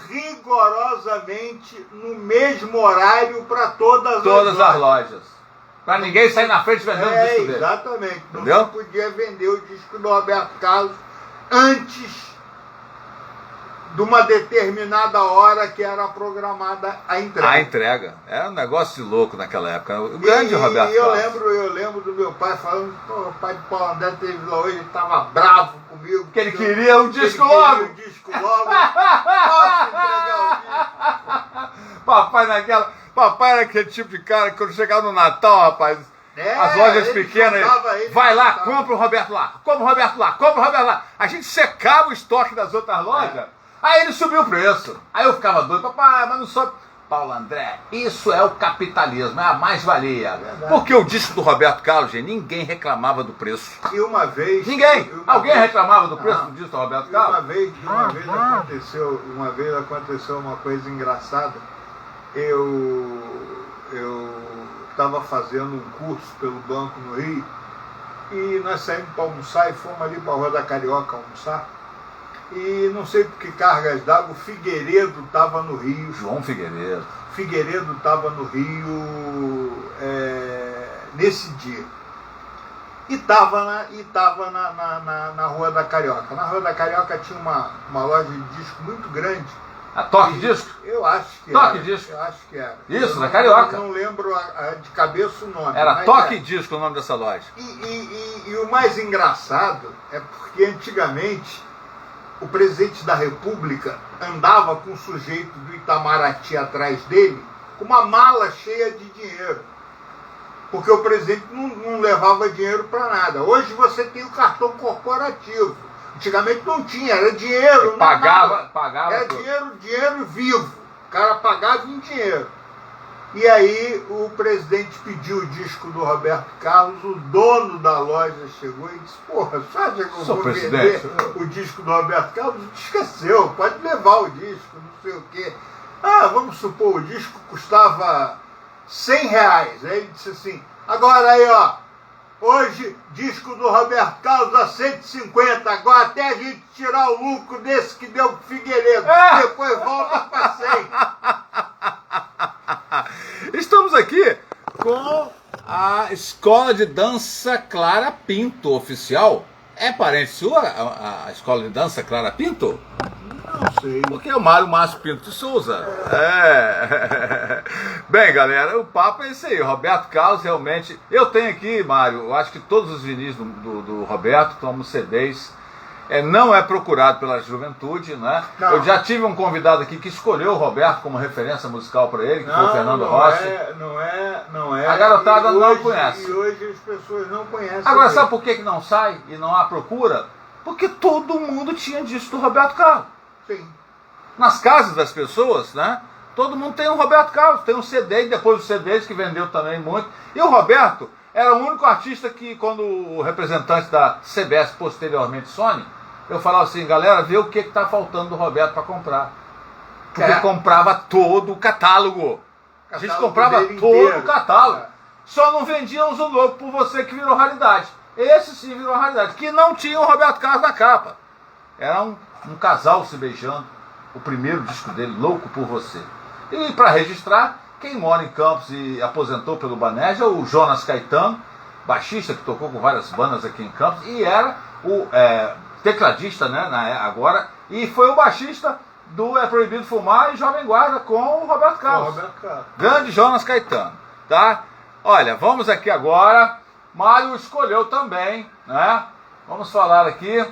rigorosamente no mesmo horário para todas as lojas. Para ninguém sair na frente vendendo o disco dele. Exatamente. Não entendeu? se podia vender o disco do Roberto Carlos antes de uma determinada hora que era programada a entrega. A entrega. Era um negócio de louco naquela época. O grande Roberto Carlos. Eu lembro do meu pai falando, o pai de Paulo André teve lá hoje, ele estava bravo comigo. Que ele queria o disco logo. Posso entregar o disco. Papai era aquele tipo de cara que quando chegava no Natal, rapaz, as lojas pequenas, vai lá, compra o Roberto lá, compra o Roberto lá, compra o Roberto lá. A gente secava o estoque das outras lojas, aí ele subiu o preço. Aí eu ficava doido, papai, mas não sobe. Paulo André, isso é o capitalismo, é a mais-valia. Porque o disco do Roberto Carlos, gente, ninguém reclamava do preço. E uma vez... Alguém reclamava do preço do disco do Roberto Carlos? Uma vez aconteceu uma coisa engraçada. Eu estava fazendo um curso pelo banco no Rio e nós saímos para almoçar e fomos ali para a Rua da Carioca almoçar. E não sei por que cargas d'água, o Figueiredo estava no Rio. João Figueiredo. Figueiredo estava no Rio nesse dia. E estava na Rua da Carioca. Na Rua da Carioca tinha uma loja de disco muito grande. A Toque Disco? Eu acho que Toque Disco? Eu acho que era. Isso, na Carioca. Eu não lembro de cabeça o nome. Era Toque Disco o nome dessa loja. E o mais engraçado é porque antigamente o presidente da República andava com o sujeito do Itamaraty atrás dele com uma mala cheia de dinheiro. Porque o presidente não levava dinheiro para nada. Hoje você tem o cartão corporativo. Antigamente não tinha, era dinheiro. Pagava era dinheiro vivo. O cara pagava em dinheiro. E aí o presidente pediu o disco do Roberto Carlos, o dono da loja chegou e disse, porra, só acha que eu vou vender o disco do Roberto Carlos? Esqueceu, pode levar o disco, não sei o quê. Vamos supor, o disco custava R$100. Aí ele disse assim, agora aí, ó, hoje, disco do Roberto Carlos a 150, agora até a gente tirar o lucro desse que deu pro Figueiredo, depois volta para 100. Estamos aqui com a Escola de Dança Clara Pinto, oficial. É parente sua a Escola de Dança Clara Pinto? Não sei. Porque é o Mário Márcio Pinto de Souza. Bem, galera, o papo é esse aí. O Roberto Carlos realmente... Eu tenho aqui, Mário, eu acho que todos os vinis do Roberto tomam CDs. Não é procurado pela juventude, né? Não. Eu já tive um convidado aqui que escolheu o Roberto como referência musical para ele, que foi o Fernando Rossi. Não é. A garotada não conhece. E hoje as pessoas não conhecem. Agora, sabe por que não sai e não há procura? Porque todo mundo tinha disco do Roberto Carlos. Sim. Nas casas das pessoas, né? Todo mundo tem um Roberto Carlos, tem um CD, e depois os CDs que vendeu também muito. E o Roberto era o único artista que, quando o representante da CBS, posteriormente Sony, eu falava assim, galera, vê o que está faltando do Roberto para comprar. Porque comprava todo o catálogo. A gente comprava todo o catálogo. Só não vendíamos o Louco por Você, que virou raridade. Esse sim virou raridade. Que não tinha o Roberto Carlos na capa. Era um casal se beijando. O primeiro disco dele, Louco por Você. E para registrar, quem mora em Campos e aposentou pelo Banerja, o Jonas Caetano, baixista que tocou com várias bandas aqui em Campos, e era o tecladista, né, agora, e foi o baixista do É Proibido Fumar e Jovem Guarda com o Roberto Carlos. Grande Jonas Caetano, tá? Olha, vamos aqui agora. Mário escolheu também, né? Vamos falar aqui.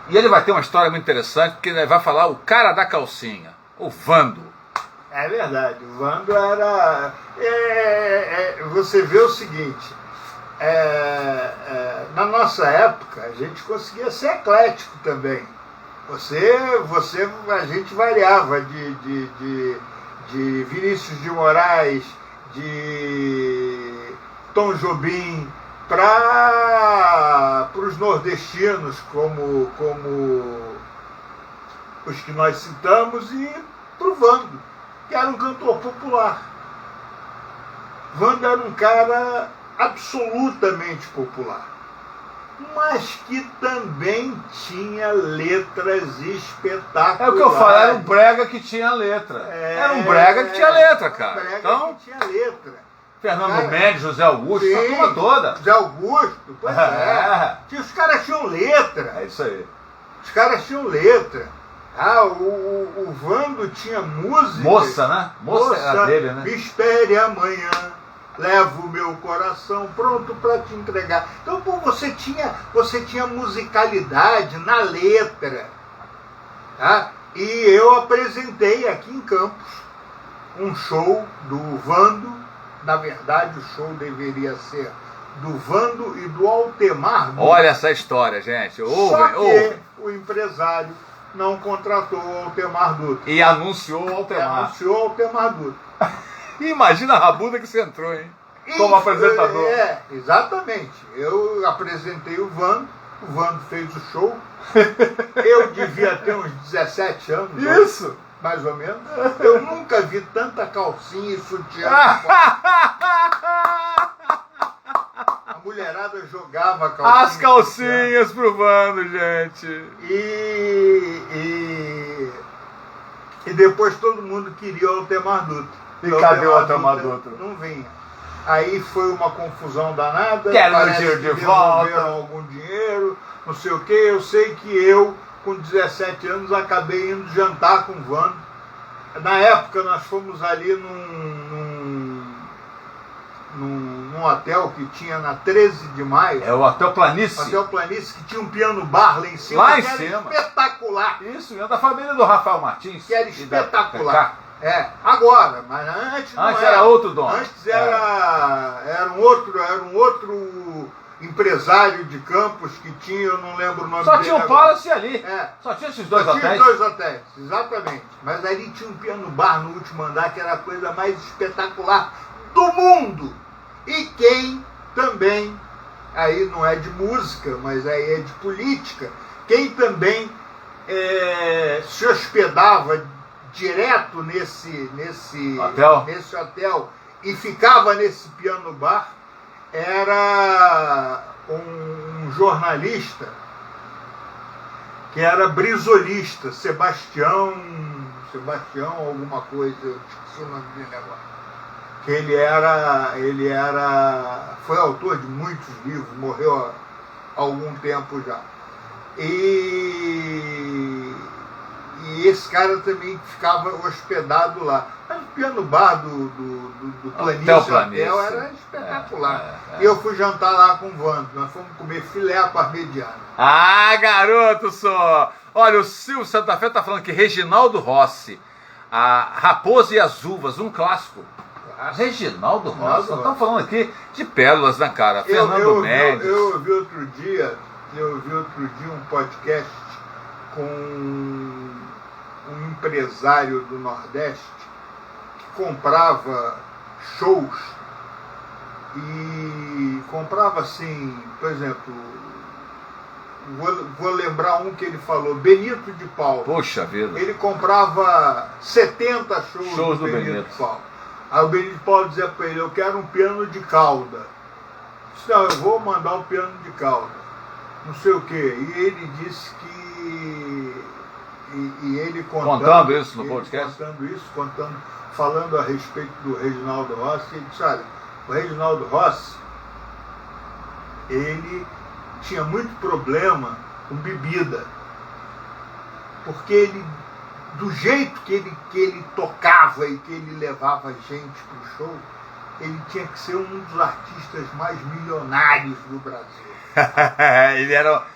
E ele vai ter uma história muito interessante, porque ele vai falar o cara da calcinha, o Vando. É verdade, o Vando era... você vê o seguinte, na nossa época a gente conseguia ser eclético também. A gente variava de Vinícius de Moraes, de Tom Jobim, para os nordestinos, como os que nós citamos, e para o Vando, que era um cantor popular. Vando era um cara absolutamente popular, mas que também tinha letras espetaculares. É o que eu falo, era um brega que tinha letra. Era um brega que tinha letra, cara. Um brega então, que tinha letra. Fernando Mendes, José Augusto, essa turma toda. José Augusto, pois é. Os caras tinham letra. É isso aí. Os caras tinham letra. O Vando tinha música. Moça, né? Moça era dele, né? Me espere amanhã, levo o meu coração pronto para te entregar. Então, pô, você tinha musicalidade na letra. Tá? E eu apresentei aqui em Campos um show do Vando. Na verdade, o show deveria ser do Vando e do Altemar Dutra. Olha essa história, gente. Só que o empresário não contratou o Altemar Dutra. E anunciou o Altemar. Anunciou o Altemar Dutra. Imagina a rabuda que você entrou, hein? Como apresentador. Exatamente. Eu apresentei o Vando fez o show. Eu devia ter uns 17 anos. Isso! Mais ou menos. Eu nunca vi tanta calcinha e sutiã. A mulherada jogava calcinha. As calcinhas pro Vando, gente. E depois todo mundo queria o Altemar Dutra. E cadê o Altemar Dutra? Não vinha. Aí foi uma confusão danada. Quero meu dinheiro de volta. Algum dinheiro, não sei o que. Eu sei que eu, com 17 anos, acabei indo jantar com o Vando. Na época nós fomos ali num hotel que tinha na 13 de maio. É o Hotel Planície. Hotel Planície, que tinha um piano bar lá em cima. Lá em cima. Era espetacular. Isso, é da família do Rafael Martins. Que era espetacular. Agora, mas antes não antes era outro dono. Antes era um outro empresário de Campos que tinha, eu não lembro o nome dele. Só tinha o Palace ali. Só tinha esses dois hotéis. Tinha dois hotéis, exatamente. Mas ali tinha um piano bar no último andar que era a coisa mais espetacular do mundo. E quem também, aí não é de música, mas aí é de política, quem também se hospedava direto nesse hotel e ficava nesse piano bar era um jornalista que era brisolista, Sebastião alguma coisa, eu esqueci o nome dele agora. Que ele foi autor de muitos livros, morreu há algum tempo já. E esse cara também ficava hospedado lá. Mas o piano bar do Planície Hotel era espetacular. E eu fui jantar lá com o Vando. Nós fomos comer filé à parmegiana. Ah, garoto só! Olha, o Silvio Santa Fé tá falando que Reginaldo Rossi, a Raposa e as Uvas, um clássico. Reginaldo Rossi, nós estamos falando aqui de pérolas, né, cara? Fernando Mendes. Eu vi outro dia um podcast com um empresário do Nordeste que comprava shows e comprava assim, por exemplo, vou lembrar um que ele falou, Benito de Paula. Poxa vida. Ele comprava 70 shows do Benito de Paula. Aí o Benito de Paula dizia para ele, eu quero um piano de cauda. Eu disse, não, eu vou mandar um piano de cauda. Não sei o quê. E ele disse que... E ele contando isso no podcast? Falando a respeito do Reginaldo Rossi, ele disse, olha, o Reginaldo Rossi, ele tinha muito problema com bebida, porque ele, do jeito que ele tocava e que ele levava gente para o show, ele tinha que ser um dos artistas mais milionários do Brasil. Ele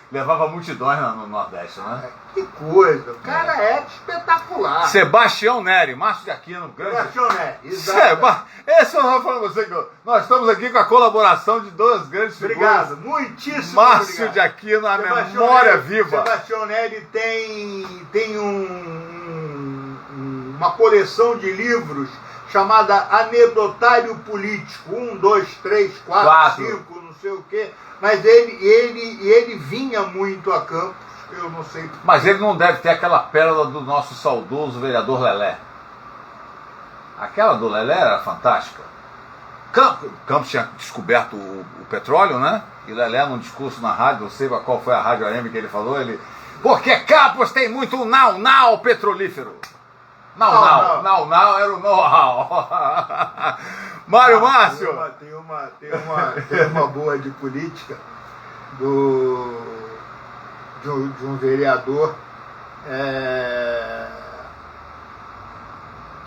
levava multidões no Nordeste, né? Que coisa, o cara é espetacular. Sebastião Neri, Márcio de Aquino, grande. Sebastião Neri, exato. Esse eu não falando pra você que nós estamos aqui com a colaboração de duas grandes figuras. Obrigado, muitíssimo Márcio obrigado. de Aquino, a memória viva. Sebastião Neri tem uma coleção de livros chamada Anedotário Político. 1, 2, 3, 4, 5, não sei o quê. Mas ele vinha muito a Campos, eu não sei. Mas ele não deve ter aquela pérola do nosso saudoso vereador Lelé. Aquela do Lelé era fantástica. Campos tinha descoberto o petróleo, né? E Lelé, num discurso na rádio, não sei qual foi a rádio AM que ele falou, porque Campos tem muito nau petrolífero. Não era o know-how. Mário Márcio. Tem uma boa de política de um vereador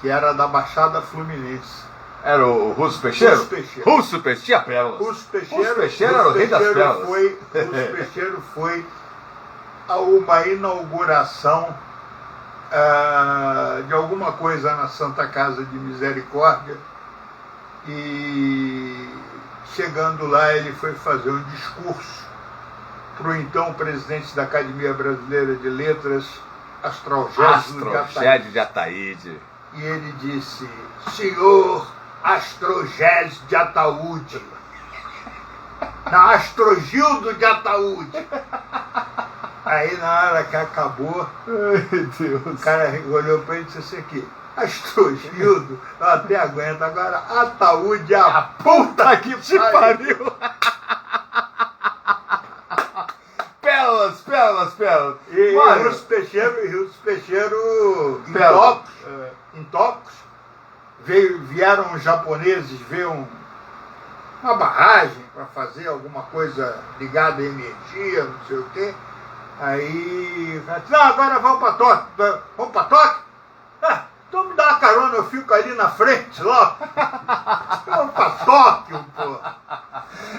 que era da Baixada Fluminense. Era o Russo Peixeiro? Russo Peixeiro, tinha pérolas. Russo Peixeiro era o rei das pérolas. Russo Peixeiro foi a uma inauguração de alguma coisa na Santa Casa de Misericórdia, e chegando lá ele foi fazer um discurso para o então presidente da Academia Brasileira de Letras, Astrogésio de Ataíde. E ele disse, senhor Astrogésio de Ataúde, não, Astrogildo de Ataúde. Aí na hora que acabou, ai, Deus. O cara olhou para ele e disse assim aqui, Astrogildo, eu até aguento, agora Ataúde é a puta que te pariu. Pérolas. E Russo Peixeiro em Tocos, vieram os japoneses ver uma barragem para fazer alguma coisa ligada à energia, não sei o quê. Aí, não, agora vamos para Tóquio. Vamos para Tóquio? Então me dá uma carona, eu fico ali na frente, lá. Vamos para Tóquio, pô.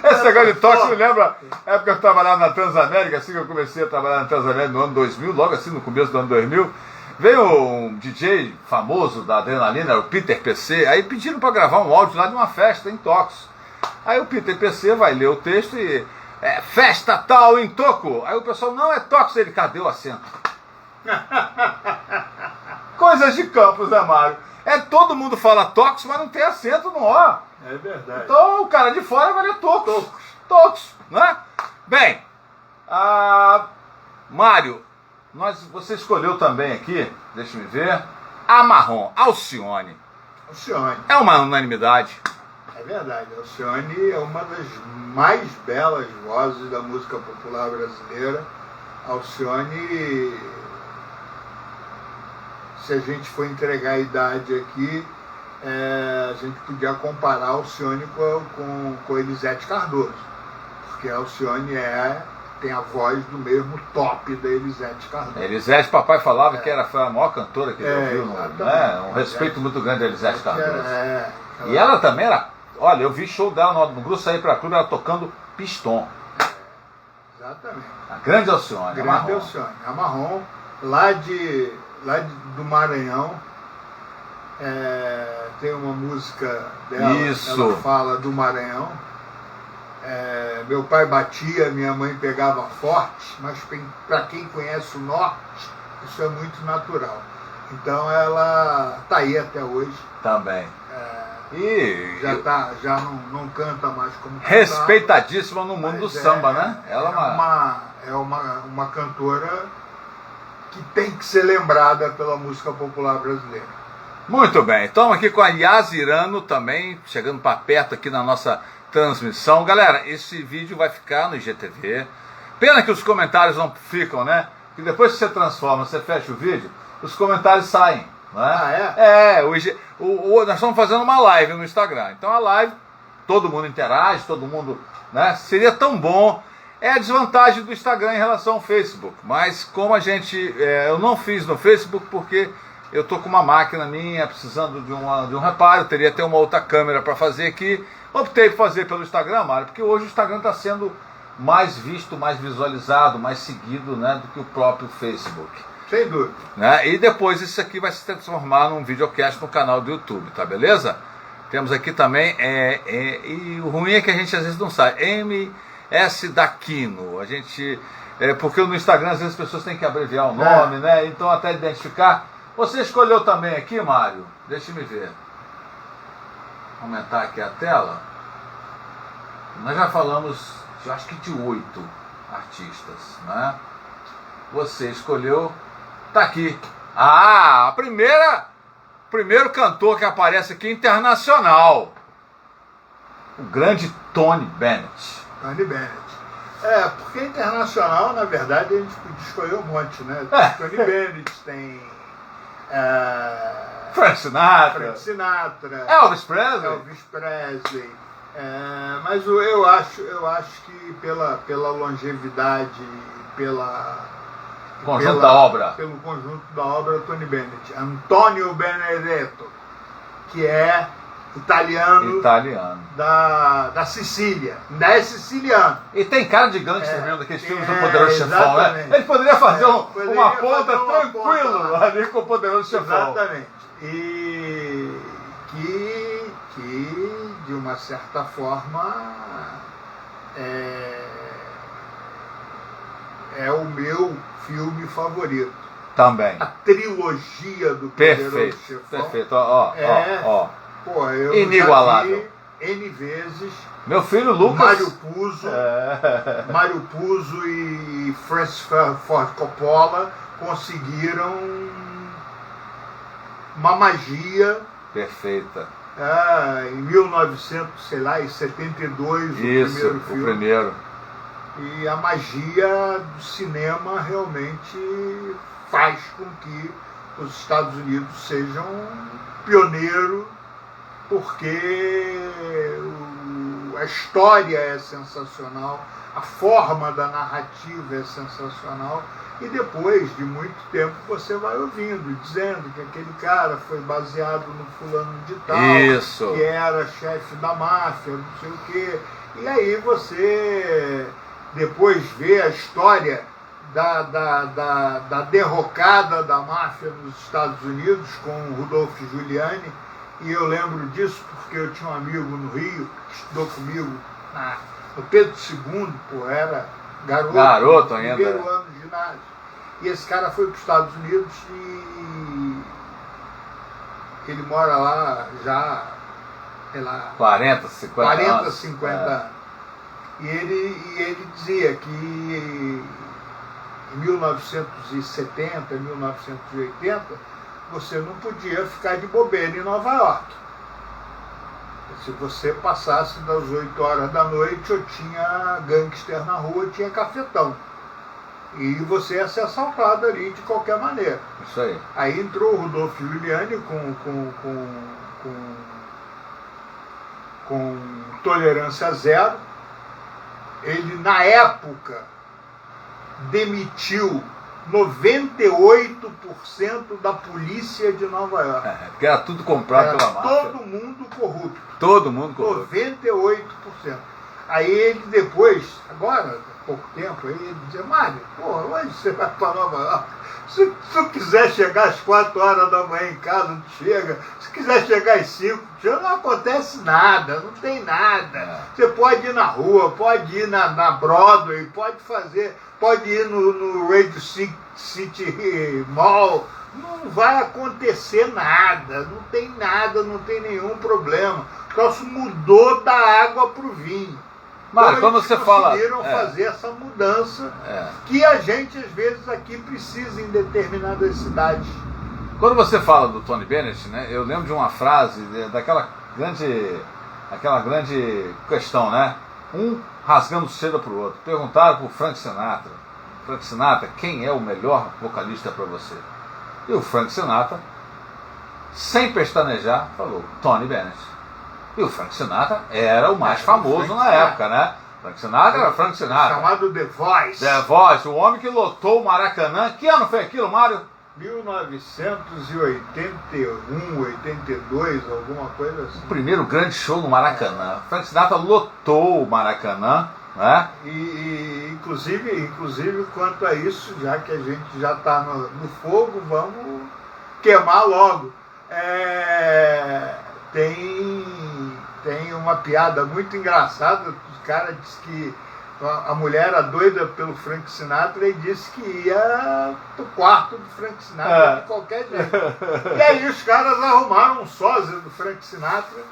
Esse negócio de Tóquio me lembra a época que eu trabalhava na Transamérica, assim que eu comecei a trabalhar na Transamérica no ano 2000, logo assim no começo do ano 2000, veio um DJ famoso da Adrenalina, era o Peter PC, aí pediram para gravar um áudio lá de uma festa em Tóquio. Aí o Peter PC vai ler o texto e... festa tal em Toco. Aí o pessoal, não é Tóquio, ele, cadê o acento? Coisas de Campos, né, Mário? Todo mundo fala Tóquio, mas não tem acento no O. É verdade. Então o cara de fora vai ler Tocos, né? Bem, Mário, você escolheu também aqui, deixa eu ver, Alcione. É uma unanimidade. É verdade, Alcione é uma das mais belas vozes da música popular brasileira. Alcione, se a gente for entregar a idade aqui, a gente podia comparar Alcione com Elisete Cardoso, porque a Alcione tem a voz do mesmo top da Elisete Cardoso. Elisete, papai falava que foi a maior cantora que ele ouviu, né? Um respeito muito grande a Elisete Cardoso. E ela também era... Olha, eu vi show dela no Grupo Sair pra Clube, ela tocando pistão. Exatamente. A grande Alcione. Grande Alcione. A Marrom, lá do Maranhão, tem uma música dela, ela fala do Maranhão. Meu pai batia, minha mãe pegava forte, mas para quem conhece o norte, isso é muito natural. Então ela está aí até hoje. Também. E já não canta mais como cantava, respeitadíssima no mundo do samba, né? Ela é uma cantora que tem que ser lembrada pela música popular brasileira. Muito bem, estamos aqui com a Yas Hirano também, chegando para perto aqui na nossa transmissão. Galera, esse vídeo vai ficar no IGTV. Pena que os comentários não ficam, né? Que depois que você transforma, você fecha o vídeo, os comentários saem. Não é? Ah, é? Nós estamos fazendo uma live no Instagram. Então a live, todo mundo interage, todo mundo, né? Seria tão bom. É a desvantagem do Instagram em relação ao Facebook. Mas como eu não fiz no Facebook porque eu tô com uma máquina minha precisando de um reparo, teria até uma outra câmera para fazer aqui. Optei por fazer pelo Instagram, Mário, porque hoje o Instagram está sendo mais visto, mais visualizado, mais seguido, né, do que o próprio Facebook. Sem dúvida. Né? E depois isso aqui vai se transformar num videocast no canal do YouTube, tá beleza? Temos aqui também, e o ruim é que a gente às vezes não sabe, MS Daquino, porque no Instagram às vezes as pessoas têm que abreviar o nome, né? Então até identificar. Você escolheu também aqui, Mário? Deixa-me ver. Vou aumentar aqui a tela. Nós já falamos, eu acho que de 8 artistas, né? Você escolheu, tá aqui. Primeiro cantor que aparece aqui internacional. O grande Tony Bennett. Tony Bennett. Porque internacional, na verdade, a gente podia escolher um monte, né? Tony Bennett, tem Frank Sinatra, Elvis Presley. Mas eu acho que pela longevidade, pelo conjunto da obra, Tony Bennett. Antonio Benedetto, que é italiano. Da Sicília. Ainda é siciliano. E tem cara de gangster mesmo, daqueles filmes do Poderoso Chefão, né? Ele poderia fazer uma ponta tranquilo ali com o Poderoso Chefão. Exatamente. E que de uma certa forma é o meu filme favorito. Também. A trilogia do Poderoso Chefão. Perfeito. Ó. Pô, eu inigualável. Já vi N vezes. Meu filho Lucas. Mário Puzo e Francis Ford Coppola conseguiram uma magia. Perfeita. Em 1972, o primeiro. E a magia do cinema realmente faz com que os Estados Unidos sejam pioneiro, porque a história é sensacional, a forma da narrativa é sensacional, e depois de muito tempo você vai ouvindo, dizendo que aquele cara foi baseado no fulano de tal, Isso. que era chefe da máfia, não sei o quê. E aí você depois vê a história da derrocada da máfia nos Estados Unidos com o Rudolph Giuliani. E eu lembro disso porque eu tinha um amigo no Rio que estudou comigo no Pedro II, era garoto ainda. Primeiro ano de ginásio. E esse cara foi para os Estados Unidos e ele mora lá já, sei lá, 40, 50 anos. E ele dizia que em 1970, 1980, você não podia ficar de bobeira em Nova York. Se você passasse das 8 horas da noite, eu tinha gangster na rua, tinha cafetão. E você ia ser assaltado ali de qualquer maneira. Isso aí. Aí entrou o Rudolph Giuliani com tolerância zero. Ele, na época, demitiu 98% da polícia de Nova York. Porque era tudo comprado pela máfia. Todo mundo corrupto. 98%. Aí ele depois, agora, há pouco tempo, ele dizia: Mário, hoje você vai para Nova York. Se tu quiser chegar às 4 horas da manhã em casa, não chega. Se quiser chegar às 5, não acontece nada, não tem nada. Você pode ir na rua, pode ir na Broadway, pode ir no Radio City Mall, não vai acontecer nada, não tem nada, não tem nenhum problema. O troço mudou da água para o vinho. Mário, então, quando você fala... conseguiram fazer essa mudança que a gente, às vezes, aqui precisa em determinadas cidades. Quando você fala do Tony Bennett, né, eu lembro de uma frase daquela grande questão, né? Um rasgando seda pro outro. Perguntaram pro Frank Sinatra, quem é o melhor vocalista para você? E o Frank Sinatra, sem pestanejar, falou Tony Bennett. E o Frank Sinatra era o mais famoso na época, né? Frank Sinatra era Frank Sinatra. Chamado The Voice. The Voice, o homem que lotou o Maracanã. Que ano foi aquilo, Mário? 1981, 82, alguma coisa assim. O primeiro grande show no Maracanã. Frank Sinatra lotou o Maracanã, né? E inclusive quanto a isso, já que a gente já está no fogo, vamos queimar logo. Tem uma piada muito engraçada. O cara disse que a mulher era doida pelo Frank Sinatra e disse que ia pro quarto do Frank Sinatra de qualquer jeito. E aí os caras arrumaram um sósia do Frank Sinatra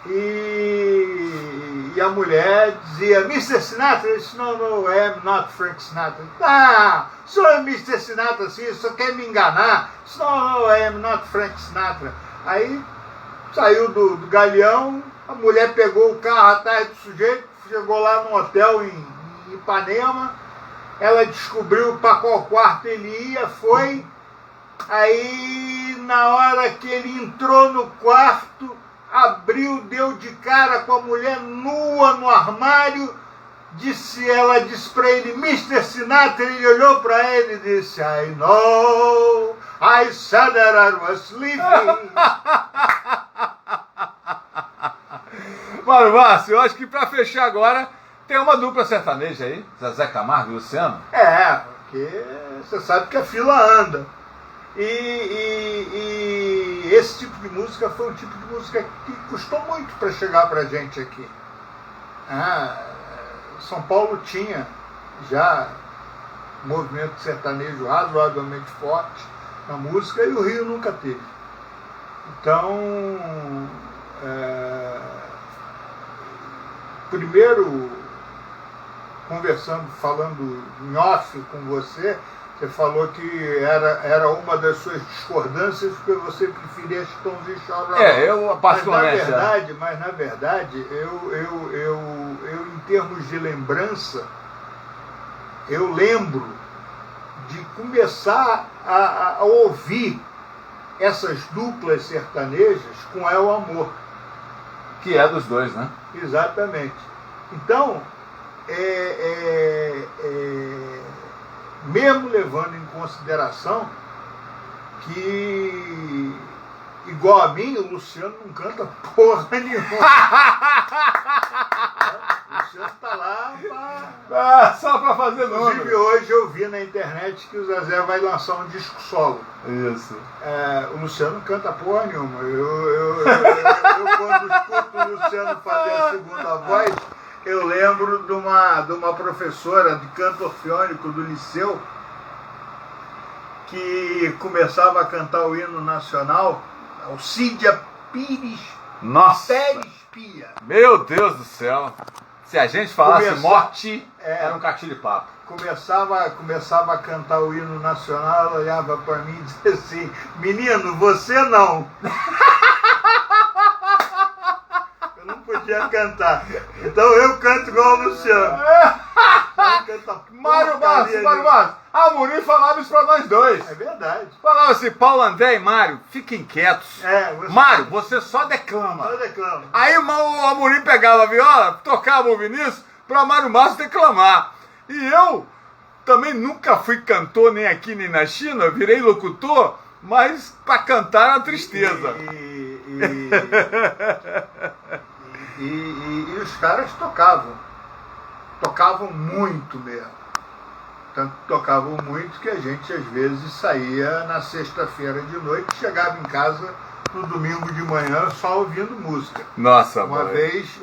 e a mulher dizia, Mr. Sinatra? Ele disse, no, I am not Frank Sinatra. Ah, sou Mr. Sinatra, sim, só quer me enganar. Disse, no, I am not Frank Sinatra. Aí saiu do galeão, a mulher pegou o carro atrás do sujeito, chegou lá no hotel em Ipanema, ela descobriu para qual quarto ele ia, foi, aí na hora que ele entrou no quarto, abriu, deu de cara com a mulher nua no armário, ela disse para ele, Mr. Sinatra, ele olhou para ele e disse, I know, I said that I was sleeping. Mário Márcio, eu acho que para fechar agora, tem uma dupla sertaneja aí, Zezé Camargo e Luciano. Porque você sabe que a fila anda. E esse tipo de música foi um tipo de música que custou muito para chegar para a gente aqui. São Paulo tinha já um movimento sertanejo razoavelmente forte na música e o Rio nunca teve. Então, primeiro, falando em off com você falou que era uma das suas discordâncias porque você preferia Chitãozinho e Chororó. Eu particularmente. Mas na verdade, eu em termos de lembrança, eu lembro de começar a ouvir essas duplas sertanejas com El Amor. Que é dos dois, né? Exatamente. Então, mesmo levando em consideração que, igual a mim, o Luciano não canta porra nenhuma. O Luciano está lá só para fazer nome. Inclusive, hoje eu vi na internet que o Zezé vai lançar um disco solo. Isso. O Luciano não canta porra nenhuma. Eu quando escuto o Luciano fazer a segunda voz, eu lembro de uma professora de canto orfeônico do liceu que começava a cantar o hino nacional, Alcídia Pires. Nossa! Pérez Pia. Meu Deus do céu! Se a gente falasse morte, era um catilho-papo. Começava a cantar o hino nacional, ela olhava para mim e dizia assim, menino, você não. Eu não podia cantar. Então eu canto igual o Luciano. Mário Márcio, Amorim falava isso pra nós dois. É verdade. Falava assim, Paulo André e Mário, fiquem quietos. Mário, você só declama. Só declama. Aí o Amorim pegava a viola, tocava o Vinícius, pra Mário Márcio declamar. E eu também nunca fui cantor, nem aqui nem na China, virei locutor, mas pra cantar era uma tristeza. E os caras tocavam muito mesmo. Tanto tocavam muito que a gente às vezes saía na sexta-feira de noite e chegava em casa no domingo de manhã só ouvindo música. Nossa, uma vez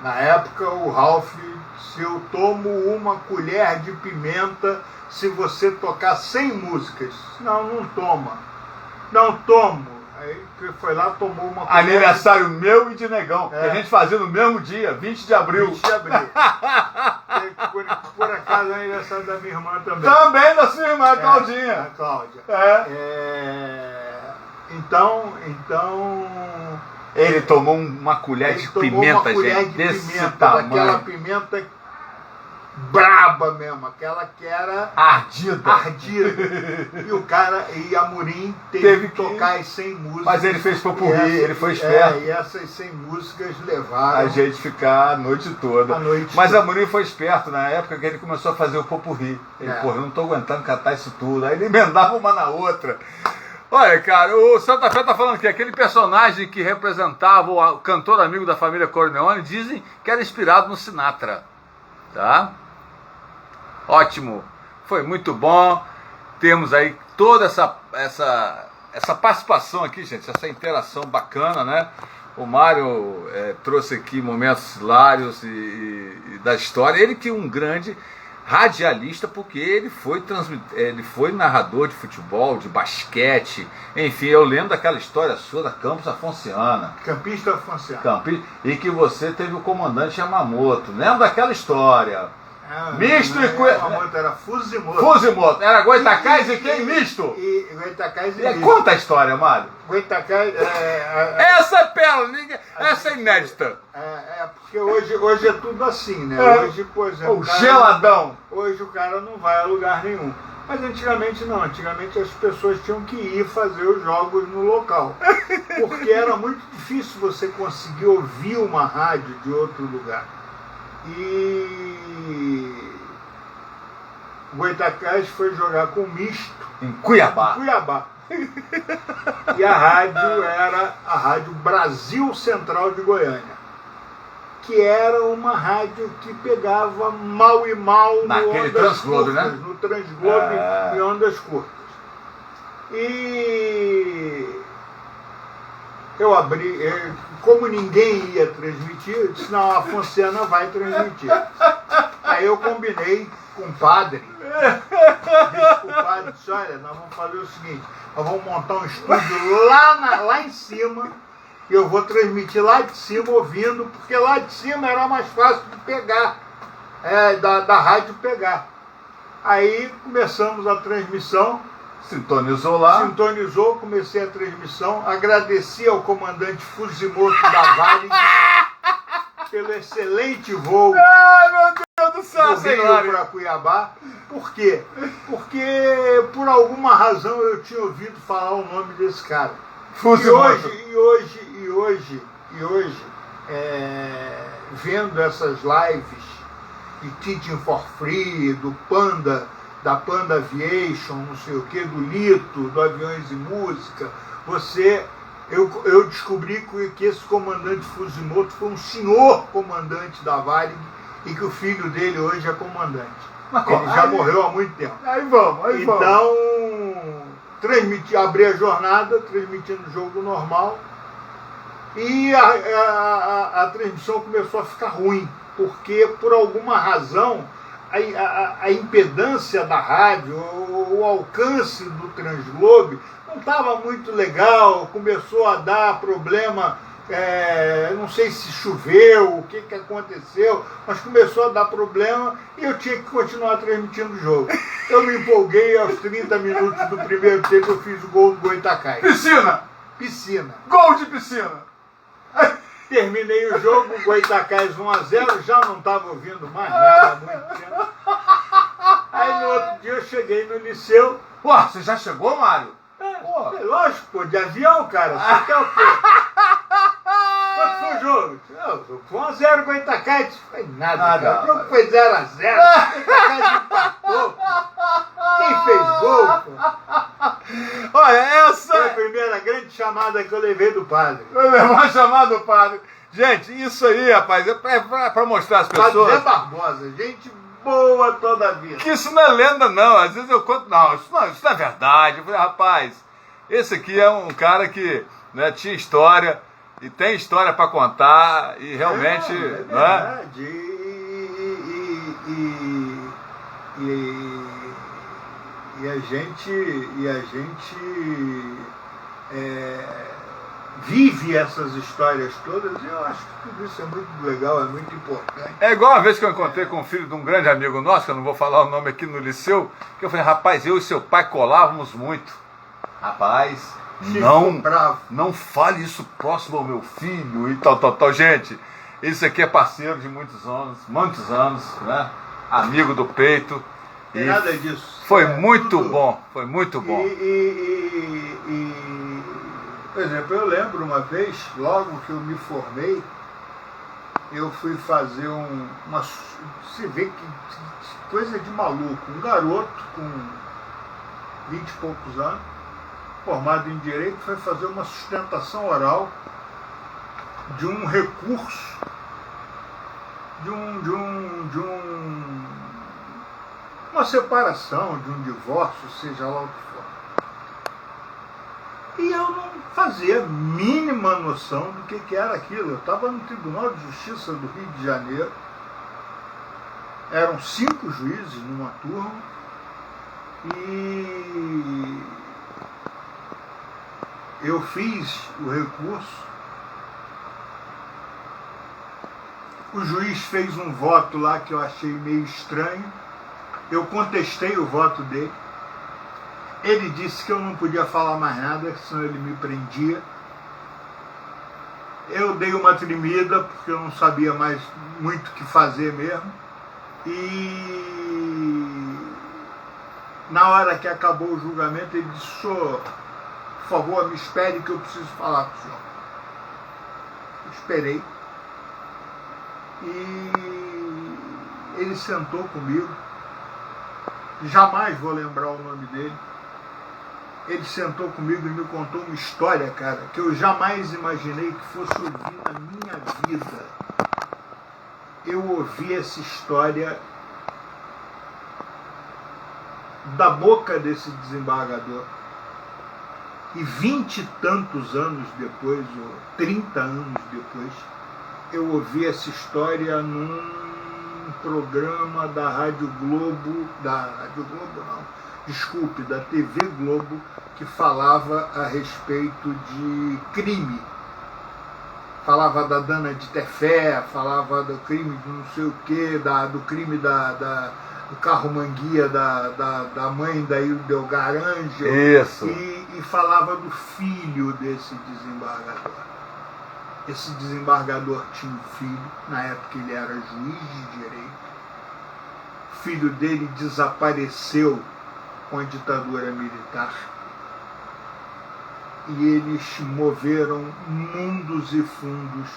na época o Ralph se eu tomo uma colher de pimenta se você tocar 100 músicas. Não, não toma. Não tomo. Aí foi lá, tomou uma colher. Aniversário meu e de Negão, que a gente fazia no mesmo dia, 20 de abril. 20 de abril. por acaso é aniversário da minha irmã também. Também da sua irmã, Claudinha. A Cláudia. Então... Ele tomou uma colher de pimenta, gente, desse tamanho. Daquela pimenta braba mesmo, aquela que era ardida. E o cara, e Amorim teve que tocar as 100 músicas. Mas ele fez popurrí, ele foi esperto. E essas 100 músicas levaram a gente ficar a noite toda. Mas toda. Amorim foi esperto na época que ele começou a fazer o popurrí. Ele, eu não tô aguentando catar isso tudo. Aí ele emendava uma na outra. Olha, cara, o Santa Fé tá falando que aquele personagem que representava o cantor amigo da família Corleone, dizem que era inspirado no Sinatra, tá? Ótimo, foi muito bom, temos aí toda essa participação aqui, gente, essa interação bacana, né? O Mário trouxe aqui momentos hilários e da história, ele que é um grande radialista, porque ele foi narrador de futebol, de basquete, enfim, eu lembro daquela história sua da Campos Afonciana. Campista Afonciana. E que você teve o comandante Yamamoto, lembra daquela história? Misto e Yamamoto era Fuzimoto. Fuzimoto, era Goitacás e quem misto? E Goitacás e misto. Conta a história, Mário. Goitacás... essa é pérola, essa é inédita. Porque hoje é tudo assim, né? Hoje, por exemplo... O geladão. Hoje o cara não vai a lugar nenhum. Mas antigamente não, antigamente as pessoas tinham que ir fazer os jogos no local. Porque era muito difícil você conseguir ouvir uma rádio de outro lugar. E Goitacás foi jogar com misto em Cuiabá. E a rádio era a Rádio Brasil Central de Goiânia, que era uma rádio que pegava mal e mal naquele Transglobe, né? No Transglobe e ondas curtas. E eu abri, como ninguém ia transmitir, eu disse, não, a Afonciana vai transmitir. Aí eu combinei com o padre, disse pro padre, disse, olha, nós vamos fazer o seguinte, nós vamos montar um estúdio lá em cima, e eu vou transmitir lá de cima ouvindo, porque lá de cima era mais fácil de pegar, da rádio pegar. Aí começamos a transmissão. Sintonizou lá. Sintonizou, comecei a transmissão. Agradeci ao comandante Fuzimoto da Varig pelo excelente voo meu Deus do céu, do Rio para Cuiabá. Por quê? Porque por alguma razão eu tinha ouvido falar o nome desse cara. Fuzimoto. E hoje, vendo essas lives de Teaching for Free, do Panda, da Panda Aviation, não sei o que, do Lito, do Aviões e Música, eu descobri que esse comandante Fuzimoto foi um senhor comandante da Varig e que o filho dele hoje é comandante. Ele já morreu há muito tempo. Aí vamos. Então, abri a jornada, transmitindo o jogo normal, e a transmissão começou a ficar ruim, porque por alguma razão a impedância da rádio, o alcance do Transglobe não estava muito legal, começou a dar problema, não sei se choveu, o que aconteceu, mas começou a dar problema e eu tinha que continuar transmitindo o jogo. Eu me empolguei, aos 30 minutos do primeiro tempo eu fiz o gol do Goitacás. Piscina. Gol de piscina. Terminei o jogo, Goitacás 1-0, já não estava ouvindo mais nada há muito tempo. Aí no outro dia eu cheguei no liceu. Ué, você já chegou, Mário? Lógico, pô, de avião, cara. Você quer o quê? Quanto foi o jogo? Foi 1-0 Goitacás. Não foi nada. O jogo foi 0-0. Goitacás empatou. Quem fez gol, pô? Olha, essa foi a primeira grande chamada que eu levei do padre. Eu levei uma chamada do padre. Gente, isso aí, rapaz, é pra mostrar às pessoas. Padre Zé Barbosa, gente boa toda a vida. Que isso não é lenda, não. Às vezes eu conto. Não, isso não é verdade. Eu falei, rapaz, esse aqui é um cara que, né, tinha história e tem história pra contar e realmente. É verdade. a gente vive essas histórias todas, e eu acho que tudo isso é muito legal, é muito importante. É igual uma vez que eu encontrei com o filho de um grande amigo nosso, que eu não vou falar o nome aqui no liceu, que eu falei, rapaz, eu e seu pai colávamos muito. Rapaz, não fale isso próximo ao meu filho e tal. Gente, esse aqui é parceiro de muitos anos, né? Amigo do peito. Tem nada disso. Foi muito bom, foi muito bom. Por exemplo, eu lembro uma vez, logo que eu me formei, eu fui fazer uma... Você vê que coisa de maluco. Um garoto com 20 e poucos anos, formado em Direito, foi fazer uma sustentação oral de um recurso, uma separação, de um divórcio, seja lá o que for. E eu não fazia a mínima noção do que era aquilo. Eu estava no Tribunal de Justiça do Rio de Janeiro, eram 5 juízes numa turma, e eu fiz o recurso, o juiz fez um voto lá que eu achei meio estranho, eu contestei o voto dele, ele disse que eu não podia falar mais nada, senão ele me prendia. Eu dei uma tremida, porque eu não sabia mais muito o que fazer mesmo, e na hora que acabou o julgamento, ele disse, senhor, por favor, me espere que eu preciso falar com o senhor. Eu esperei. E ele sentou comigo. Jamais vou lembrar o nome dele. Ele sentou comigo e me contou uma história, cara, que eu jamais imaginei que fosse ouvir na minha vida. Eu ouvi essa história da boca desse desembargador. E 20 e tantos anos depois, ou 30 anos depois, eu ouvi essa história num programa da Rádio Globo, da TV Globo, que falava a respeito de crime. Falava da Dana de Tefé, falava do crime de não sei o quê, do crime do carro manguia da mãe da Ildegar Ângel. Isso. E falava do filho desse desembargador. Esse desembargador tinha um filho, na época ele era juiz de direito. O filho dele desapareceu com a ditadura militar. E eles moveram mundos e fundos,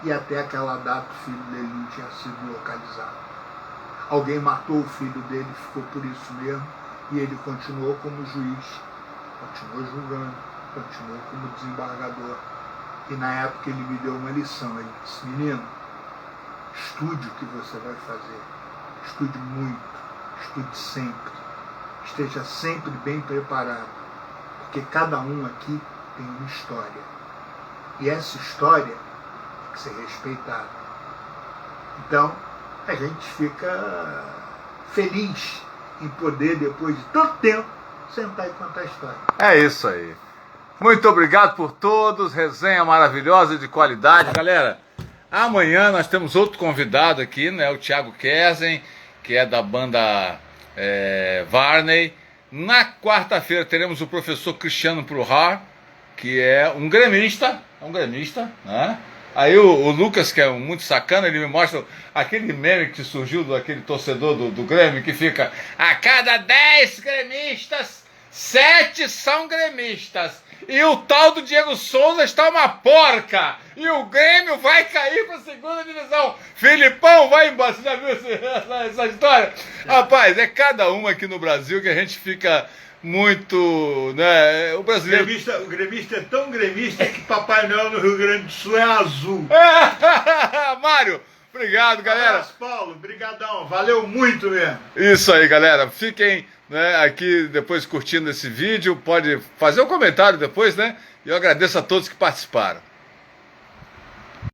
e até aquela data o filho dele não tinha sido localizado. Alguém matou o filho dele, ficou por isso mesmo, e ele continuou como juiz, continuou julgando, continuou como desembargador. E na época ele me deu uma lição, ele disse, menino, estude o que você vai fazer, estude muito, estude sempre, esteja sempre bem preparado, porque cada um aqui tem uma história, e essa história tem que ser respeitada. Então, a gente fica feliz em poder, depois de tanto tempo, sentar e contar a história. É isso aí. Muito obrigado por todos, resenha maravilhosa de qualidade. Galera, amanhã nós temos outro convidado aqui, né, o Thiago Kersen, que é da banda Varney. Na quarta-feira teremos o professor Cristiano Pruhar, que é um gremista, né? Aí o Lucas, que é muito sacana, ele me mostra aquele meme que surgiu daquele torcedor do Grêmio, que fica, a cada 10 gremistas, 7 são gremistas. E o tal do Diego Souza está uma porca. E o Grêmio vai cair para a segunda divisão. Filipão vai embora. Você já viu essa história? Rapaz, é cada uma aqui no Brasil que a gente fica muito, né? O brasileiro... O gremista é tão gremista que Papai Noel no Rio Grande do Sul é azul. Mário, obrigado, galera. Abraço, Paulo. Brigadão. Valeu muito mesmo. Isso aí, galera. Fiquem, né, aqui depois curtindo esse vídeo. Pode fazer um comentário depois, né? E eu agradeço a todos que participaram.